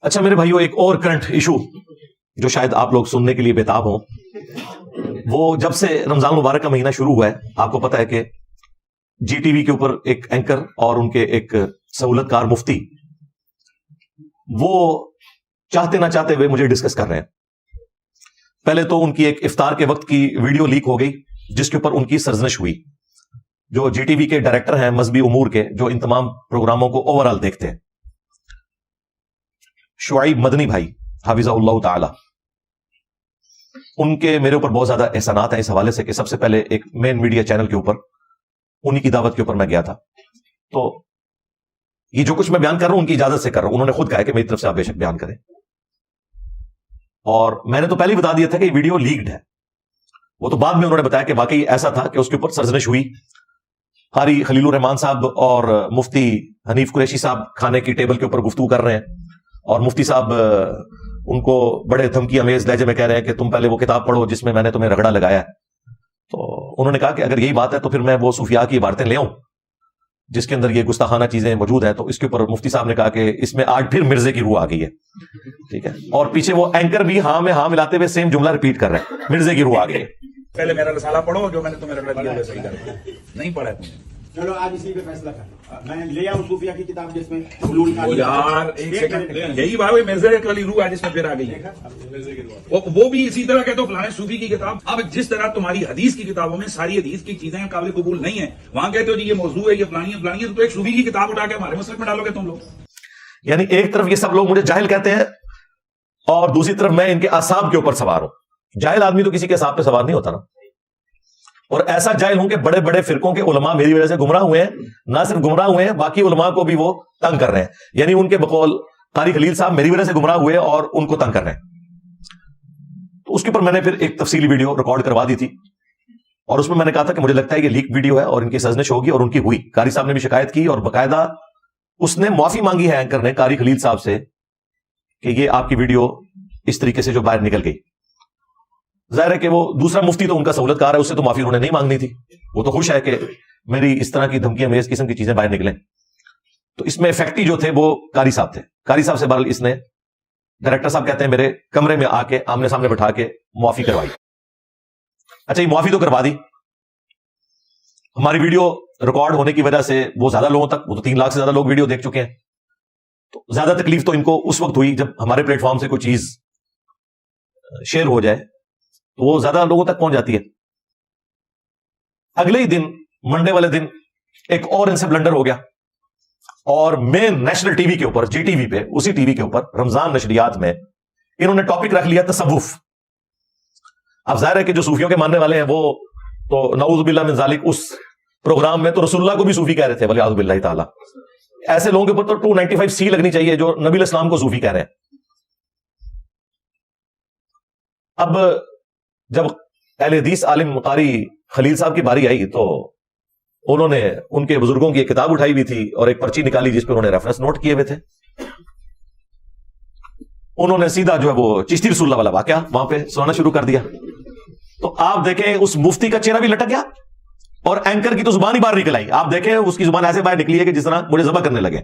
اچھا میرے بھائیوں، ایک اور کرنٹ ایشو جو شاید آپ لوگ سننے کے لیے بےتاب ہوں، وہ جب سے رمضان مبارک کا مہینہ شروع ہوا ہے، آپ کو پتا ہے کہ جی ٹی وی کے اوپر ایک اینکر اور ان کے ایک سہولت کار مفتی وہ چاہتے نہ چاہتے ہوئے مجھے ڈسکس کر رہے ہیں. پہلے تو ان کی ایک افطار کے وقت کی ویڈیو لیک ہو گئی جس کے اوپر ان کی سرزنش ہوئی. جو جی ٹی وی کے ڈائریکٹر ہیں مذہبی امور کے، جو ان تمام پروگراموں کو اوور آل دیکھتے ہیں، شعیب مدنی بھائی حافظہ اللہ تعالی، ان کے میرے اوپر بہت زیادہ احسانات ہیں اس حوالے سے کہ سب سے پہلے ایک مین میڈیا چینل کے اوپر انہی کی دعوت کے اوپر میں گیا تھا. تو یہ جو کچھ میں بیان کر رہا ہوں ان کی اجازت سے کر رہا ہوں. انہوں نے خود کہا کہ میری طرف سے آپ بے شک بیان کریں، اور میں نے تو پہلے ہی بتا دیا تھا کہ یہ ویڈیو لیکڈ ہے. وہ تو بعد میں انہوں نے بتایا کہ واقعی ایسا تھا کہ اس کے اوپر سرزنش ہوئی. قاری خلیل الرحمان صاحب اور مفتی حنیف قریشی صاحب کھانے کی ٹیبل کے اوپر گفتگو کر رہے ہیں، اور مفتی صاحب ان کو بڑے دھمکی امیز لہجے میں کہہ رہے ہیں کہ تم پہلے وہ کتاب پڑھو جس میں میں نے تمہیں رگڑا لگایا ہے. تو انہوں نے کہا کہ اگر یہی بات ہے تو پھر میں وہ صوفیاء کی عبارتیں لے آؤں جس کے اندر یہ گستاخانہ چیزیں موجود ہیں. تو اس کے اوپر مفتی صاحب نے کہا کہ اس میں آج پھر مرزے کی روح آ گئی ہے. ٹھیک ہے، اور پیچھے وہ اینکر بھی ہاں میں ہاں ملاتے ہوئے سیم جملہ ریپیٹ کر رہے ہیں، مرزے کی روح آ گئی ہے. پہلے میرا رسالہ پڑھو جو میں نے تمہیں رگڑا دیا صحیح کرو. نہیں پڑھا تم نے. چلو آج اسی پہ فیصلہ کر. میں لے آؤں صوفیہ کی کتاب جس میں یار ایک سیکنڈ، یہی بات مرزا والی روح آج اس میں پھر آ گئی ہے. وہ بھی اسی طرح کہتے ہو فلانے صوفی کی کتاب. اب جس طرح تمہاری حدیث کی کتابوں میں ساری حدیث کی چیزیں قابل قبول نہیں ہیں، وہاں کہتے ہو جی یہ موضوع ہے، یہ فلانی ہے فلانی ہے، تو ایک صوفی کی کتاب اٹھا کے ہمارے مسلک میں ڈالو گے تم لوگ. یعنی ایک طرف یہ سب لوگ مجھے جاہل کہتے ہیں اور دوسری طرف میں ان کے اعصاب کے اوپر سوار ہوں. جاہل آدمی تو کسی کے اعصاب پہ سوار نہیں ہوتا نا. اور ایسا جاہل ہوں کہ بڑے بڑے فرقوں کے علماء میری وجہ سے گمراہ ہوئے ہیں. نہ صرف گمراہ ہوئے ہیں، باقی علماء کو بھی وہ تنگ کر رہے ہیں. یعنی ان کے بقول قاری خلیل صاحب میری وجہ سے گمراہ ہوئے اور ان کو تنگ کر رہے ہیں. تو اس کے اوپر میں نے پھر ایک تفصیلی ویڈیو ریکارڈ کروا دی تھی، اور اس میں میں نے کہا تھا کہ مجھے لگتا ہے یہ لیک ویڈیو ہے اور ان کی سرزنش ہوگی، اور ان کی ہوئی. قاری صاحب نے بھی شکایت کی اور باقاعدہ اس نے معافی مانگی ہے اینکر نے قاری خلیل صاحب سے کہ یہ آپ کی ویڈیو اس طریقے سے جو باہر نکل گئی. ظاہر ہے کہ وہ دوسرا مفتی تو ان کا سہولت کار ہے، اس سے تو معافی انہوں نے نہیں مانگنی تھی. وہ تو خوش ہے کہ میری اس طرح کی دھمکی امیز قسم کی چیزیں باہر نکلیں. تو اس میں افیکٹی جو تھے وہ قاری صاحب تھے. قاری صاحب سے بہرحال اس نے، ڈائریکٹر صاحب کہتے ہیں، میرے کمرے میں آ کے آمنے سامنے بٹھا کے معافی کروائی. اچھا یہ معافی تو کروا دی. ہماری ویڈیو ریکارڈ ہونے کی وجہ سے وہ زیادہ لوگوں تک، وہ تو 3 لاکھ سے زیادہ لوگ ویڈیو دیکھ چکے ہیں. تو زیادہ تکلیف تو ان کو اس وقت ہوئی جب ہمارے پلیٹ فارم سے کوئی چیز شیئر ہو جائے تو وہ زیادہ لوگوں تک پہنچ جاتی ہے. اگلے ہی دن منڈے والے دن ایک اور ان سے بلنڈر ہو گیا، اور مین نیشنل ٹی وی کے اوپر، جی ٹی وی پہ، اسی ٹی وی کے اوپر رمضان نشریات میں انہوں نے ٹاپک رکھ لیا تصوف. اب ظاہر ہے کہ جو صوفیوں کے ماننے والے ہیں وہ تو نعوذ باللہ من ذالک اس پروگرام میں تو رسول اللہ کو بھی صوفی کہہ رہے تھے، ولیعوذ باللہ تعالی. ایسے لوگوں کے اوپر تو 295 سی لگنی چاہیے جو نبی الاسلام کو صوفی کہہ رہے ہیں. اب جب اہل حدیث عالم قاری خلیل صاحب کی باری آئی تو انہوں نے ان کے بزرگوں کی ایک کتاب اٹھائی ہوئی تھی اور ایک پرچی نکالی جس پہ انہوں نے ریفرنس نوٹ کیے ہوئے تھے. انہوں نے سیدھا جو ہے وہ چشتی رسول اللہ والا واقعہ وہاں پہ سنانا شروع کر دیا. تو آپ دیکھیں اس مفتی کا چہرہ بھی لٹک گیا اور اینکر کی تو زبان ہی باہر نکل آئی. آپ دیکھیں اس کی زبان ایسے باہر نکلی ہے کہ جس طرح مجھے ذبح کرنے لگے.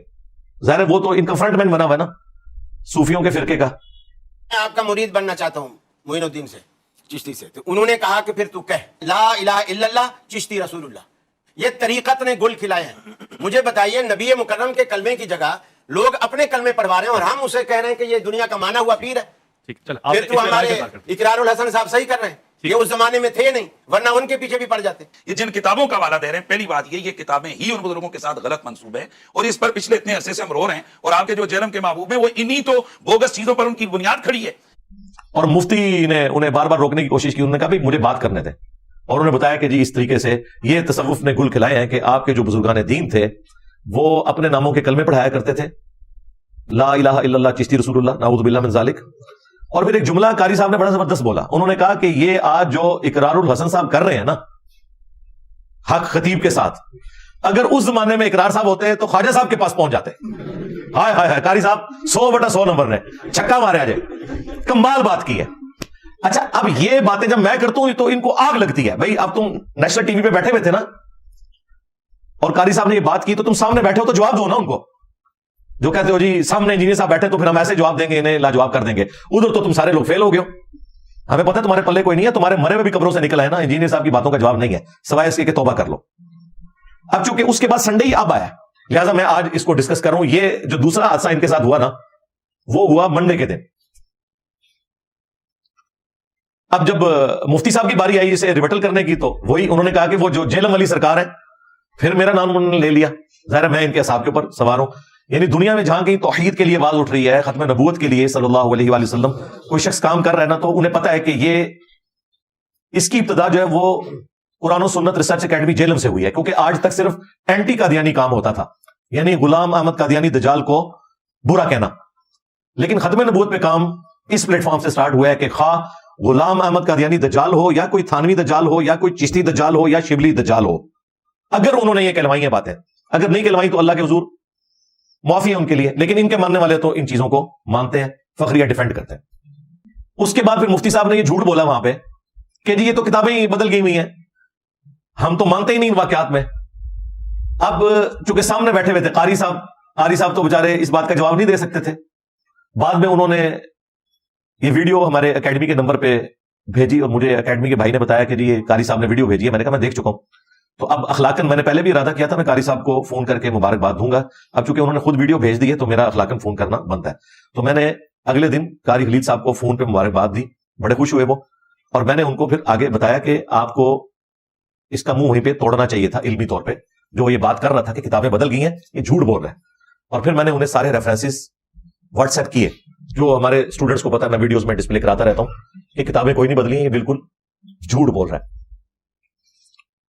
ظاہر ہے وہ تو ان کا فرنٹ مین بنا ہوا ہے نا صوفیوں کے فرقے کا. میں آپ کا مرید بننا چاہتا ہوں معین الدین سے، چشتی سے. تو انہوں نے کہا کہ پھر تو کہہ لا الہ الا اللہ چشتی رسول اللہ. یہ طریقت نے گل کھلائے ہیں. مجھے بتائیے نبی مکرم کے کلمے کی جگہ لوگ اپنے کلمے پڑھوا رہے ہیں اور ہم اسے کہہ رہے ہیں کہ یہ دنیا کا مانا ہوا پیر ہے. پھر تو ہمارے اقرار الحسن صاحب صحیح کر رہے ہیں. یہ اس زمانے میں تھے نہیں، ورنہ ان کے پیچھے بھی پڑ جاتے. یہ جن کتابوں کا حوالہ دے رہے ہیں، پہلی بات یہ کتابیں ہی ان بزرگوں کے ساتھ غلط منسوب ہے، اور اس پر پچھلے اتنے عرصے سے ہم رو رہے ہیں. اور آپ کے جو جہلم کے محبوب ہیں وہ انہی تو بوگس چیزوں پر ان کی بنیاد کھڑی ہے. اور مفتی نے انہیں بار بار روکنے کی کوشش کی. انہوں نے کہا بھائی مجھے بات کرنے دیں، اور انہوں نے بتایا کہ جی اس طریقے سے یہ تصوف نے گل کھلائے ہیں کہ آپ کے جو بزرگان دین تھے وہ اپنے ناموں کے کلمے پڑھایا کرتے تھے، لا الہ الا اللہ چشتی رسول اللہ نعوذ باللہ من ذالک. اور پھر ایک جملہ قاری صاحب نے بڑا زبردست بولا. انہوں نے کہا کہ یہ آج جو اقرار الحسن صاحب کر رہے ہیں نا حق خطیب کے ساتھ، اگر اس زمانے میں اقرار صاحب ہوتے تو خواجہ صاحب کے پاس پہنچ جاتے. ہائے ہائے ہائے، قاری صاحب 100/100 نمبر نے چھکا مارے آج، کمال بات کی ہے. اچھا اب یہ باتیں جب میں کرتا ہوں تو ان کو آگ لگتی ہے. بھائی اب تم نیشنل ٹی وی پہ بیٹھے ہوئے تھے نا، اور قاری صاحب نے یہ بات کی تو تم سامنے بیٹھے ہو تو جواب دو نا ان کو. جو کہتے ہو جی سامنے انجینئر صاحب بیٹھے تو پھر ہم ایسے جواب دیں گے انہیں لاجواب کر دیں گے, ادھر تو تم سارے لوگ فیل ہو گئے ہو, ہمیں پتہ ہے تمہارے پلے کوئی نہیں ہے, تمہارے مرے ہوئے بھی قبروں سے نکل آئے نا, انجینئر صاحب کی باتوں کا جواب نہیں ہے سوائے اس کے کہ توبہ کر لو. اب چونکہ اس کے بعد سنڈے ہی اب آیا, لہٰذا میں آج اس کو ڈسکس کر رہا ہوں. یہ جو دوسرا حادثہ ان کے ساتھ ہوا نا وہ ہوا منڈے کے دن. اب جب مفتی صاحب کی باری آئی اسے ریبٹل کرنے کی تو وہی انہوں نے کہا کہ وہ جو جیلم والی سرکار ہے, پھر میرا نام انہوں نے لے لیا. ظاہر ہے میں ان کے اصحاب کے اوپر سوار ہوں. یعنی دنیا میں جہاں کہیں توحید کے لیے آواز اٹھ رہی ہے, ختم نبوت کے لیے صلی اللہ علیہ وآلہ وسلم کوئی شخص کام کر رہا ہے نا, تو انہیں پتا ہے کہ یہ اس کی ابتدا جو ہے وہ قرآن و سنت ریسرچ اکیڈمی جیلم سے ہوئی ہے, کیونکہ آج تک صرف اینٹی قادیانی کام ہوتا تھا, یعنی غلام احمد قادیانی دجال کو برا کہنا. لیکن ختم نبوت پہ کام اس پلیٹ فارم سے سٹارٹ ہوا ہے کہ خواہ غلام احمد قادیانی دجال ہو یا کوئی تھانوی دجال ہو یا کوئی چشتی دجال ہو یا شبلی دجال ہو, اگر انہوں نے یہ کہلوائی ہیں باتیں, اگر نہیں کہلوائی تو اللہ کے حضور معافی ہے ان کے لیے, لیکن ان کے ماننے والے تو ان چیزوں کو مانتے ہیں, فخریہ ڈیفینڈ کرتے ہیں. اس کے بعد پھر مفتی صاحب نے یہ جھوٹ بولا وہاں پہ کہ جی یہ تو کتابیں ہی بدل گئی ہوئی ہیں, ہم تو مانتے ہی نہیں ان واقعات میں. اب چونکہ سامنے بیٹھے ہوئے تھے قاری صاحب تو بےچارے اس بات کا جواب نہیں دے سکتے تھے. بعد میں انہوں نے یہ ویڈیو ہمارے اکیڈمی کے نمبر پہ بھیجی اور مجھے اکیڈمی کے بھائی نے بتایا کہ جی یہ قاری صاحب نے ویڈیو بھیجی ہے. میں نے کہا میں دیکھ چکا ہوں. تو اب اخلاقاً میں نے پہلے بھی ارادہ کیا تھا میں قاری صاحب کو فون کر کے مبارکباد دوں گا, اب چونکہ انہوں نے خود ویڈیو بھیج دی ہے تو میرا اخلاقاً فون کرنا بنتا ہے. تو میں نے اگلے دن قاری خلید صاحب کو فون پہ مبارکباد دی, بڑے خوش ہوئے وہ, اور میں نے ان کو پھر آگے بتایا کہ آپ کو اس کا منہ وہیں پہ توڑنا چاہیے تھا علمی طور پہ, جو یہ بات کر رہا تھا کہ کتابیں بدل گئی ہیں یہ جھوٹ بول رہے ہیں. اور پھر میں نے انہیں سارے ریفرنسز واٹس ایپ کیے, جو ہمارے اسٹوڈنٹس کو پتا ہے میں ویڈیوز میں ڈسپلے کراتا رہتا ہوں کہ کتابیں کوئی نہیں بدلی ہیں, یہ بالکل جھوٹ بول رہا ہے,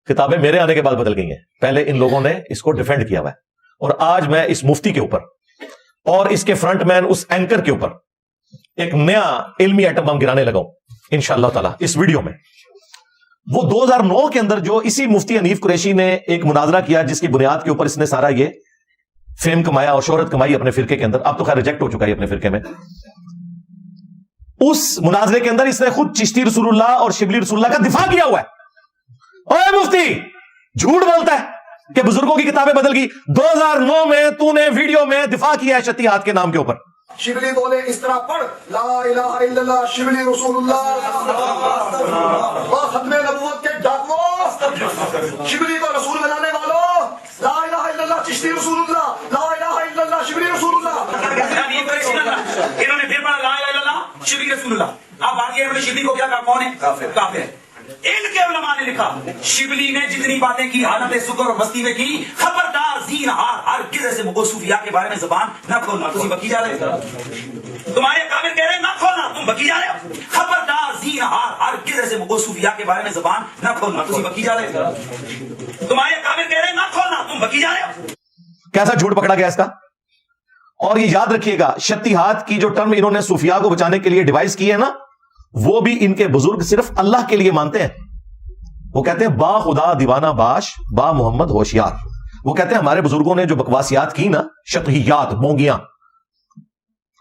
کتابیں میرے آنے کے بعد بدل گئی ہیں. پہلے ان لوگوں نے اس کو ڈیفینڈ کیا ہوا ہے, اور آج میں اس مفتی کے اوپر اور اس کے فرنٹ مین اس اینکر کے اوپر ایک نیا علمی ایٹم بم گرانے لگا ہوں انشاءاللہ تعالی اس ویڈیو میں. وہ 2009 کے اندر جو اسی مفتی حنیف قریشی نے ایک مناظرہ کیا جس کی بنیاد کے اوپر اس نے سارا یہ فیم کمایا اور شہرت کمائی اپنے فرقے کے اندر, اب تو خیر ریجیکٹ ہو چکا ہے اپنے فرقے میں. اس مناظرے کے اندر اس نے خود چشتی رسول اللہ اور شبلی رسول اللہ کا دفاع کیا ہوا ہے. اوے مفتی جھوٹ بولتا ہے کہ بزرگوں کی کتابیں بدل گئی. 2009 میں تو نے ویڈیو میں دفاع کیا ہے شتیہات کے نام کے اوپر. شبلی بولے اس طرح پڑھ لا الہ الا اللہ شبلی رسول اللہ, ختم نبوت کے ڈاکو شبلی کو رسول بنانے والوں, لا الہ الا اللہ چشتی رسول اللہ, لا الہ الا اللہ شبلی رسول اللہ. انہوں نے پھر پڑھا لا الہ الا اللہ شبلی رسول اللہ. اب بات یہ ہے شبلی کو کیا کہا, کون ہے کافر ہے. ان کے علماء نے لکھا شبلی نے جتنی باتیں کی حالت سکر اور مستی میں کی, خبردار زینہار ہر کسی سے صوفیاء کے بارے میں زبان نہ کھولنا. تم بکی جا رہے تمہارے کافر کہہ رہے ہیں نہ کھولنا, تم بکی جا رہے. خبردار زینہار ہر کسی سے صوفیاء کے بارے میں زبان نہ کھولنا. تم بکی جا رہے تمہارے کافر کہہ رہے ہیں نہ کھولنا, تم بکی جا رہے. کیسا جھوٹ پکڑا گیا اس کا. اور یہ یاد رکھیے گا شتیہات کی جو ٹرم انہوں نے صوفیاء کو بچانے کے لیے ڈیوائس کی ہے نا, وہ بھی ان کے بزرگ صرف اللہ کے لیے مانتے ہیں. وہ کہتے ہیں با خدا دیوانہ باش با محمد ہوشیار. وہ کہتے ہیں ہمارے بزرگوں نے جو بکواسیات کی نا, شطحیات بونگیاں,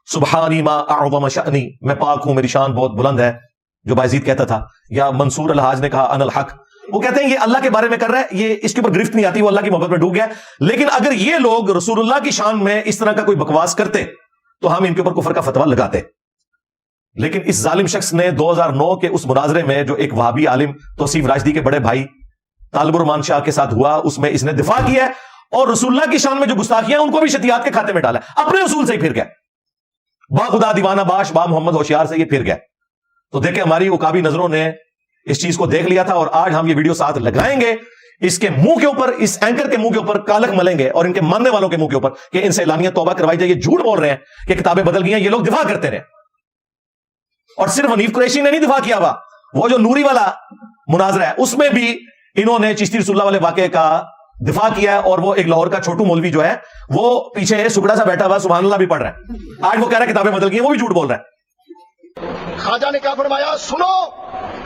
سبحانی ما اعظم شأنی میں پاک ہوں میری شان بہت بلند ہے, جو بایزید کہتا تھا, یا منصور الحاج نے کہا ان الحق. وہ کہتے ہیں یہ اللہ کے بارے میں کر رہا ہے, یہ اس کے اوپر گرفت نہیں آتی, وہ اللہ کی محبت میں ڈوب گیا. لیکن اگر یہ لوگ رسول اللہ کی شان میں اس طرح کا کوئی بکواس کرتے تو ہم ان کے اوپر کفر کا فتویٰ لگاتے. لیکن اس ظالم شخص نے 2009 کے اس مناظرے میں جو ایک وہابی عالم توصیف راشدی کے بڑے بھائی طالب الرحمان شاہ کے ساتھ ہوا, اس میں اس نے دفاع کیا ہے, اور رسول اللہ کی شان میں جو گستاخیاں ان کو بھی شتیات کے کھاتے میں ڈالا ہے. اپنے اصول سے ہی پھر گیا, با خدا دیوانہ باش با محمد ہوشیار سے یہ پھر گیا. تو دیکھیں ہماری عقابی نظروں نے اس چیز کو دیکھ لیا تھا, اور آج ہم یہ ویڈیو ساتھ لگائیں گے اس کے منہ کے اوپر, اس اینکر کے منہ کے اوپر کالک ملیں گے, اور ان کے ماننے والوں کے منہ کے اوپر کہ ان سے اعلانیہ توبہ کروائی جائے. یہ جھوٹ بول رہے ہیں کہ کتابیں بدل گئی ہیں, یہ لوگ دفاع کرتے رہے. اور صرف حنیف قریشی نے نہیں دفاع کیا ہوا, وہ جو نوری والا مناظرہ ہے اس میں بھی انہوں نے چشتی رسول اللہ والے واقعے کا دفاع کیا ہے. اور وہ ایک لاہور کا چھوٹو مولوی جو ہے وہ پیچھے سکڑا سا بیٹھا ہوا سبحان اللہ بھی پڑھ رہا ہے, آج وہ کہہ رہا ہے کتابیں بدل گئی ہیں, وہ بھی جھوٹ بول رہا ہے. خواجہ نے کیا فرمایا, سنو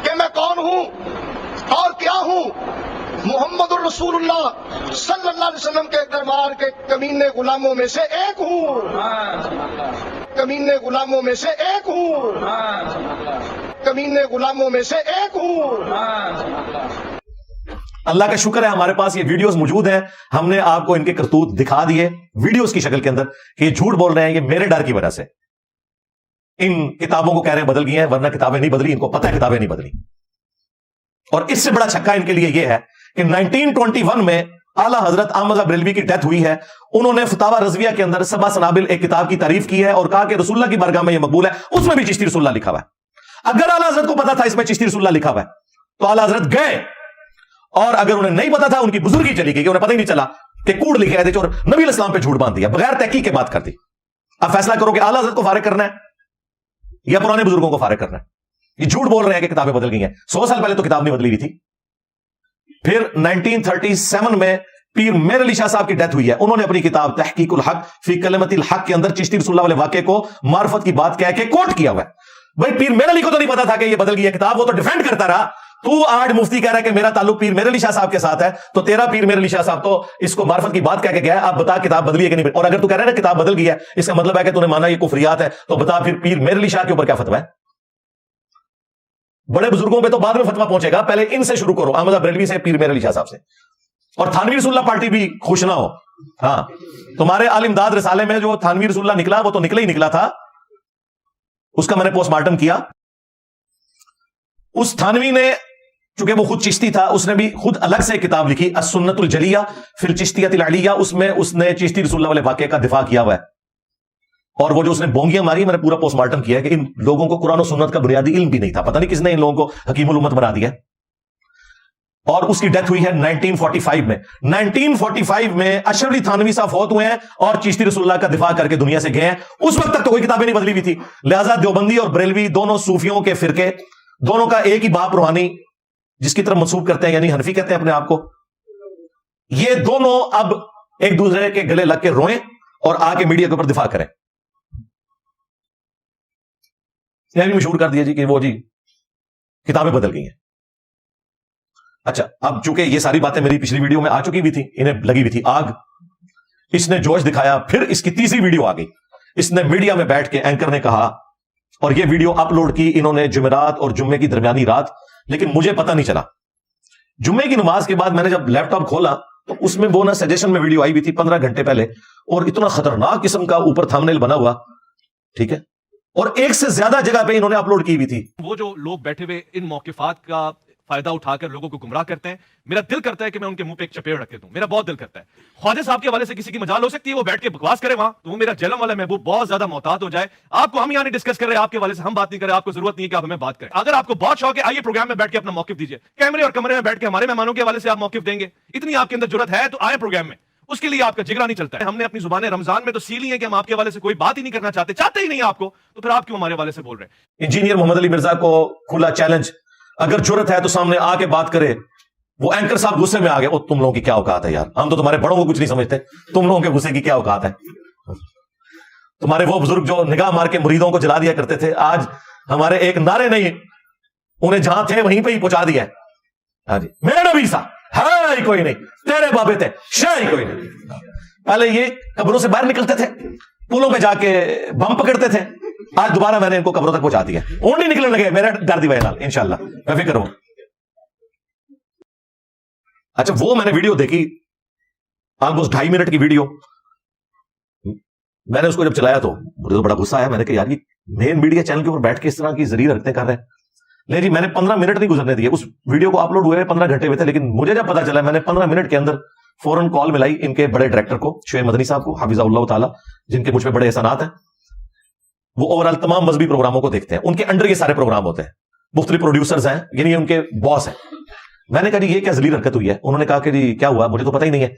کہ میں کون ہوں اور کیا ہوں. محمد الرسول اللہ صلی اللہ علیہ وسلم کے دربار کے کمینے غلاموں میں سے ایک ہوں, کمینے غلاموں میں سے ایک ہوں, کمینے غلاموں میں سے ایک ہوں. اللہ کا شکر ہے ہمارے پاس یہ ویڈیوز موجود ہیں, ہم نے آپ کو ان کے کرتوت دکھا دیے ویڈیوز کی شکل کے اندر کہ یہ جھوٹ بول رہے ہیں, یہ میرے ڈر کی وجہ سے ان کتابوں کو کہہ رہے ہیں بدل گئی ہیں, ورنہ کتابیں نہیں بدلی, ان کو پتہ ہے کتابیں نہیں بدلی. اور اس سے بڑا چھکا ان کے لیے یہ ہے کہ 1921 میں اعلیٰ حضرت احمد رضا بریلوی کی ڈیتھ ہوئی ہے. انہوں نے فتاوی رضویہ کے اندر سبع سنابل ایک کتاب کی تعریف کی ہے اور کہا کہ رسول اللہ کی بارگاہ میں یہ مقبول ہے, اس میں بھی چشتی رسول اللہ لکھا ہوا ہے. اگر اعلیٰ حضرت کو پتا تھا اس میں چشتی رسول اللہ لکھا ہوا ہے تو اعلیٰ حضرت گئے, اور اگر انہیں نہیں پتا تھا ان کی بزرگی چلی گئی کہ انہیں پتہ ہی نہیں چلا کہ کوڑ لکھے گئے تھے اور نبی علیہ السلام پہ جھوٹ باندھ دیا, بغیر تحقیق کے بات کر دی. اب فیصلہ کرو کہ اعلیٰ حضرت کو فارغ کرنا ہے یا پرانے بزرگوں کو فارغ کرنا ہے. یہ جھوٹ بول رہے ہیں کہ کتابیں بدل گئی ہیں, 100 سال پہلے تو کتاب نہیں بدلی ہوئی تھی. پھر 1937 میں پیر میر علی شاہ صاحب کی ڈیتھ ہوئی ہے. انہوں نے اپنی کتاب تحقیق الحق فی کلمت الحق کے اندر چشتی رسول اللہ والے واقعے کو معرفت کی بات کہہ کے کوٹ کیا ہوا ہے. بھائی پیر میر علی کو تو نہیں پتا تھا کہ یہ بدل گئی ہے کتاب, وہ تو ڈیفینڈ کرتا رہا. تو آج مفتی کہہ رہا ہے کہ میرا تعلق پیر میر علی شاہ صاحب کے ساتھ ہے, تو تیرا پیر میر علی شاہ صاحب تو اس کو معرفت کی بات کہہ کے گیا ہے, آپ بتا کتاب بدلی ہے کہ نہیں. اور اگر تو کہہ رہا ہے نا کتاب بدل گئی ہے, اس کا مطلب ہے کہ تو نے مانا یہ کفریات ہے, تو بتا پھر پیر میر علی شاہ کے اوپر کیا فتویٰ ہے. بڑے بزرگوں پہ تو بعد میں فتویٰ پہنچے گا, پہلے ان سے شروع کرو, احمد بریلوی سے, پیر میر علی شاہ صاحب سے. اور تھانوی رسول اللہ پارٹی بھی خوش نہ ہو. ہاں, تمہارے عالم امداد رسالے میں جو تھانوی رسول اللہ نکلا وہ تو نکلا ہی نکلا تھا, اس کا میں نے پوسٹ مارٹم کیا. اس تھانوی نے, چونکہ وہ خود چشتی تھا, اس نے بھی خود الگ سے کتاب لکھی السنت الجلیہ فی الچشتیۃ العلیہ, اس میں اس نے چشتی رسول اللہ والے واقعے کا دفاع کیا ہوا ہے. اور وہ جو اس نے بونگیاں ماری, میں نے پورا پوسٹ مارٹم کیا ہے کہ ان لوگوں کو قرآن و سنت کا بنیادی علم بھی نہیں تھا, پتہ نہیں کس نے ان لوگوں کو حکیم الامت بنا دیا. اور اس کی ڈیتھ ہوئی ہے 1945 میں. 1945 میں اشرف علی تھانوی صاحب فوت ہوئے ہیں اور چشتی رسول اللہ کا دفاع کر کے دنیا سے گئے ہیں. اس وقت تک تو کوئی کتابیں نہیں بدلی ہوئی تھی. لہذا دیوبندی اور بریلوی دونوں صوفیوں کے فرقے, دونوں کا ایک ہی باپ روحانی جس کی طرف منسوب کرتے ہیں, یعنی حنفی کہتے ہیں اپنے آپ کو, یہ دونوں اب ایک دوسرے کے گلے لگ کے روئیں اور آ کے میڈیا کے اوپر دفاع کریں. یہ بھی مشہور کر دیا جی کہ وہ جی کتابیں بدل گئی ہیں. اچھا, اب چونکہ یہ ساری باتیں میری پچھلی ویڈیو میں آ چکی بھی تھی, انہیں لگی ہوئی تھی آگ, اس نے جوش دکھایا. پھر اس کی تیسری ویڈیو آ گئی, اس نے میڈیا میں بیٹھ کے اینکر نے کہا, اور یہ ویڈیو اپلوڈ کی انہوں نے جمعرات اور جمعے کی درمیانی رات, لیکن مجھے پتہ نہیں چلا. جمعے کی نماز کے بعد میں نے جب لیپ ٹاپ کھولا تو اس میں وہ نا سجیشن میں ویڈیو آئی ہوئی تھی 15 گھنٹے پہلے, اور اتنا خطرناک قسم کا اوپر تھمبنیل بنا ہوا, ٹھیک ہے, اور ایک سے زیادہ جگہ پہ انہوں نے اپلوڈ کی ہوئی تھی. وہ جو لوگ بیٹھے ہوئے ان موقفات کا فائدہ اٹھا کر لوگوں کو گمراہ کرتے ہیں, میرا دل کرتا ہے کہ میں ان کے منہ پہ ایک چپیڑ رکھ دوں. میرا بہت دل کرتا ہے. خواجہ صاحب کے حوالے سے کسی کی مجال ہو سکتی ہے, وہ بیٹھ کے بکواس کرے وہاں, تو وہ میرا جلم والا محبوب بہت زیادہ محتاط ہو جائے. آپ کو ہم یہاں نہیں ڈسکس کر رہے, آپ کے حوالے سے ہم بات نہیں کر رہے, آپ کو ضرورت نہیں ہے کہ آپ ہمیں بات کریں. اگر آپ کو بہت شوق ہے, آئیے پروگرام میں بیٹھ کے اپنا موقف دیجیے, کیمرے اور کمرے میں بیٹھ کے ہمارے مہمانوں کے حوالے سے آپ موقف دیں گے, اتنی آپ کے اندر جرات ہے تو آئے پروگرام میں. اس کے لیے آپ کا جگرا نہیں چلتا ہے. ہم نے اپنی زبانیں رمضان میں تو سی لی ہیں کہ ہم آپ کے حوالے سے کوئی بات ہی نہیں کرنا چاہتے ہی نہیں آپ کو, تو پھر آپ کیوں ہمارے حوالے سے بول رہے ہیں. انجینئر محمد علی مرزا کو کھلا چیلنج, اگر جرت ہے تو سامنے آ کے بات کرے. وہ اینکر صاحب غصے میں آ گئے, تم لوگوں کی کیا اوقات ہے یار, ہم تو تمہارے بڑوں کو کچھ نہیں سمجھتے, تم لوگوں کے غصے کی کیا اوقات ہے. تمہارے وہ بزرگ جو نگاہ مار کے مریدوں کو جلا دیا کرتے تھے, آج ہمارے ایک نعرے نہیں انہیں جہاں تھے وہیں پہ ہی پہنچا دیا ہے. ہاں جی, میرے نبی صاحب ہے ہی کوئی نہیں, تیرے بابے تھے شاہ ہی کوئی نہیں. پہلے یہ قبروں سے باہر نکلتے تھے, پلوں پہ جا کے بم پکڑتے تھے, آج دوبارہ میں نے ان کو قبروں تک پہنچا دیا. اون نہیں نکلنے لگے میرے ڈر دی وجہ سے, انشاءاللہ میں فکر ہوں. اچھا, وہ میں نے ویڈیو دیکھی آلموسٹ 2.5 منٹ کی ویڈیو, میں نے اس کو جب چلایا تو مجھے تو بڑا غصہ آیا. میں نے کہا یار یہ مین میڈیا چینل کے اوپر بیٹھ کے اس طرح کی زریع حرکتیں کر رہے ہیں. نہیں جی, میں نے 15 منٹ نہیں گزرنے دیے. اس ویڈیو کو اپلوڈ ہوئے 15 گھنٹے ہوئے تھے, لیکن مجھے جب پتا چلا, میں نے 15 منٹ کے اندر فوراً کال ملائی ان کے بڑے ڈائریکٹر کو, شعیب مدنی صاحب کو حفظہ اللہ تعالی, جن کے مجھ پہ بڑے احسانات ہیں. وہ اوور آل تمام مذہبی پروگراموں کو دیکھتے ہیں, ان کے انڈر یہ سارے پروگرام ہوتے ہیں, مختلف پروڈیوسرز ہیں, یعنی ان کے باس ہیں. میں نے کہا جی یہ کیا ذلیل حرکت ہوئی ہے. انہوں نے کہا کہ جی کیا ہوا, مجھے تو پتہ ہی نہیں ہے.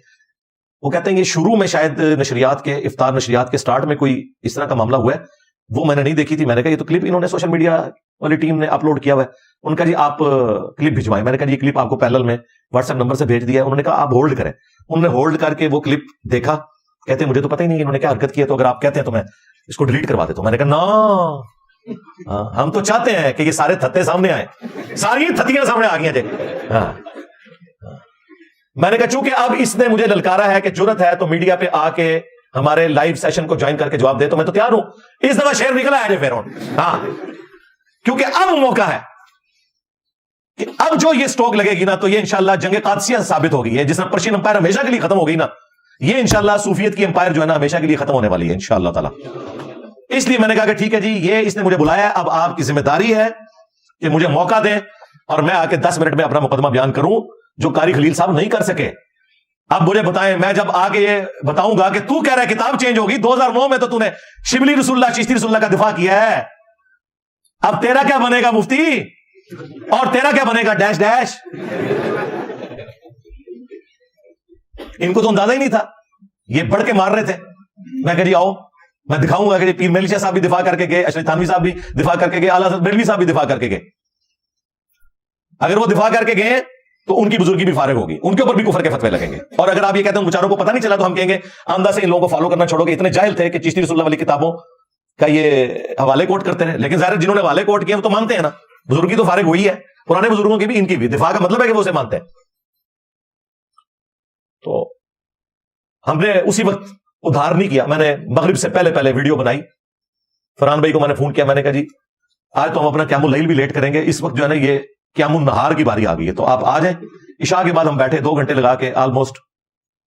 وہ کہتے ہیں یہ شروع میں شاید نشریات کے افطار نشریات کے سٹارٹ میں کوئی اس طرح کا معاملہ ہوا ہے, وہ میں نے نہیں دیکھی تھی. میں نے کہا یہ تو کلپ انہوں نے سوشل میڈیا والی ٹیم نے اپلوڈ کیا ہوا ہے. ان کا جی آپ کلپ بھجوائیں. میں نے کہا یہ کلپ آپ کو پیرلل میں واٹس ایپ نمبر سے بھیج دیا ہے. انہوں نے کہا آپ ہولڈ کریں. انہوں نے ہولڈ کر کے وہ کلپ دیکھا, کہتے ہیں مجھے تو پتہ ہی نہیں انہوں نے کیا حرکت کی ہے, تو اگر آپ کہتے ہیں تو میں اس کو ڈیلیٹ کروا دیتا ہوں. میں نے کہا نا, ہم تو چاہتے ہیں کہ یہ سارے تھتے سامنے آئے, ساری تھتیاں سامنے آ گئی ہیں جی. میں نے کہا چونکہ اب اس نے مجھے للکارا ہے کہ جرت ہے تو میڈیا پہ آ کے ہمارے لائیو سیشن کو جوائن کر کے جواب دے, تو میں تو تیار ہوں. اس دفعہ شیر نکلا ہے جی فیرون, ہاں, کیونکہ اب موقع ہے. کہ اب جو یہ سٹوک لگے گی نا تو یہ انشاءاللہ جنگ قادسیہ ثابت ہوگی ہے، جس میں پرشین امپائر ہمیشہ کے لیے ختم ہو گئی نا، یہ انشاءاللہ صوفیت کی امپائر جو ہے نا ہمیشہ کے لیے ختم ہونے والی ہے انشاءاللہ تعالی۔ اس لیے میں نے کہا کہ ٹھیک ہے جی، یہ اس نے مجھے بلایا، اب آپ کی ذمہ داری ہے کہ مجھے موقع دیں اور میں آ کے 10 منٹ میں اپنا مقدمہ بیان کروں جو قاری خلیل صاحب نہیں کر سکے۔ اب مجھے بتائیں، میں جب آگے یہ بتاؤں گا کہ تو کہہ رہا ہے کتاب چینج ہوگی، 2009 میں تو نے شبلی رسول اللہ چشتی رسول اللہ کا دفاع کیا ہے، اب تیرا کیا بنے گا مفتی، اور تیرا کیا بنے گا ڈیش ڈیش۔ ان کو تو اندازہ ہی نہیں تھا، یہ بڑھ کے مار رہے تھے۔ میں کہ جی آؤ میں دکھاؤں گا کہ پیر مہلی شاہ صاحب بھی دفاع کر کے گئے، اشرف تھانوی صاحب بھی دفاع کر کے گئے، اعلیٰ حضرت بریلوی صاحب بھی دفاع کر کے گئے۔ اگر وہ دفاع کر کے گئے تو ان کی بزرگی بھی فارغ ہوگی، ان کے اوپر بھی کفر کے فتوے لگیں گے۔ اور اگر آپ یہ کہتے ہیں بیچاروں کو پتہ نہیں چلا تو ہم کہیں گے آمدہ سے ان لوگوں کو فالو کرنا چھوڑو گے، اتنے جاہل تھے کہ چشتی رسول اللہ والی کتابوں کا یہ حوالے کوٹ کرتے رہے۔ لیکن ظاہر جنہوں نے حوالے کوٹ کیے وہ تو مانتے ہیں نا، بزرگی تو فارغ ہوئی ہے، پرانے بزرگوں کی بھی ان کی بھی، دفاع کا مطلب ہے کہ وہ اسے مانتے ہیں۔ تو ہم نے اسی وقت ادھار نہیں کیا، میں نے مغرب سے پہلے ویڈیو بنائی، فرحان بھائی کو میں نے فون کیا، میں نے کہا جی آج تو ہم اپنا قیام اللیل بھی لیٹ کریں گے، اس وقت جو ہے نا یہ قیام النہار کی باری آ گئی ہے، تو آپ آ جائیں۔ عشاء کے بعد ہم بیٹھے 2 گھنٹے لگا کے آلموسٹ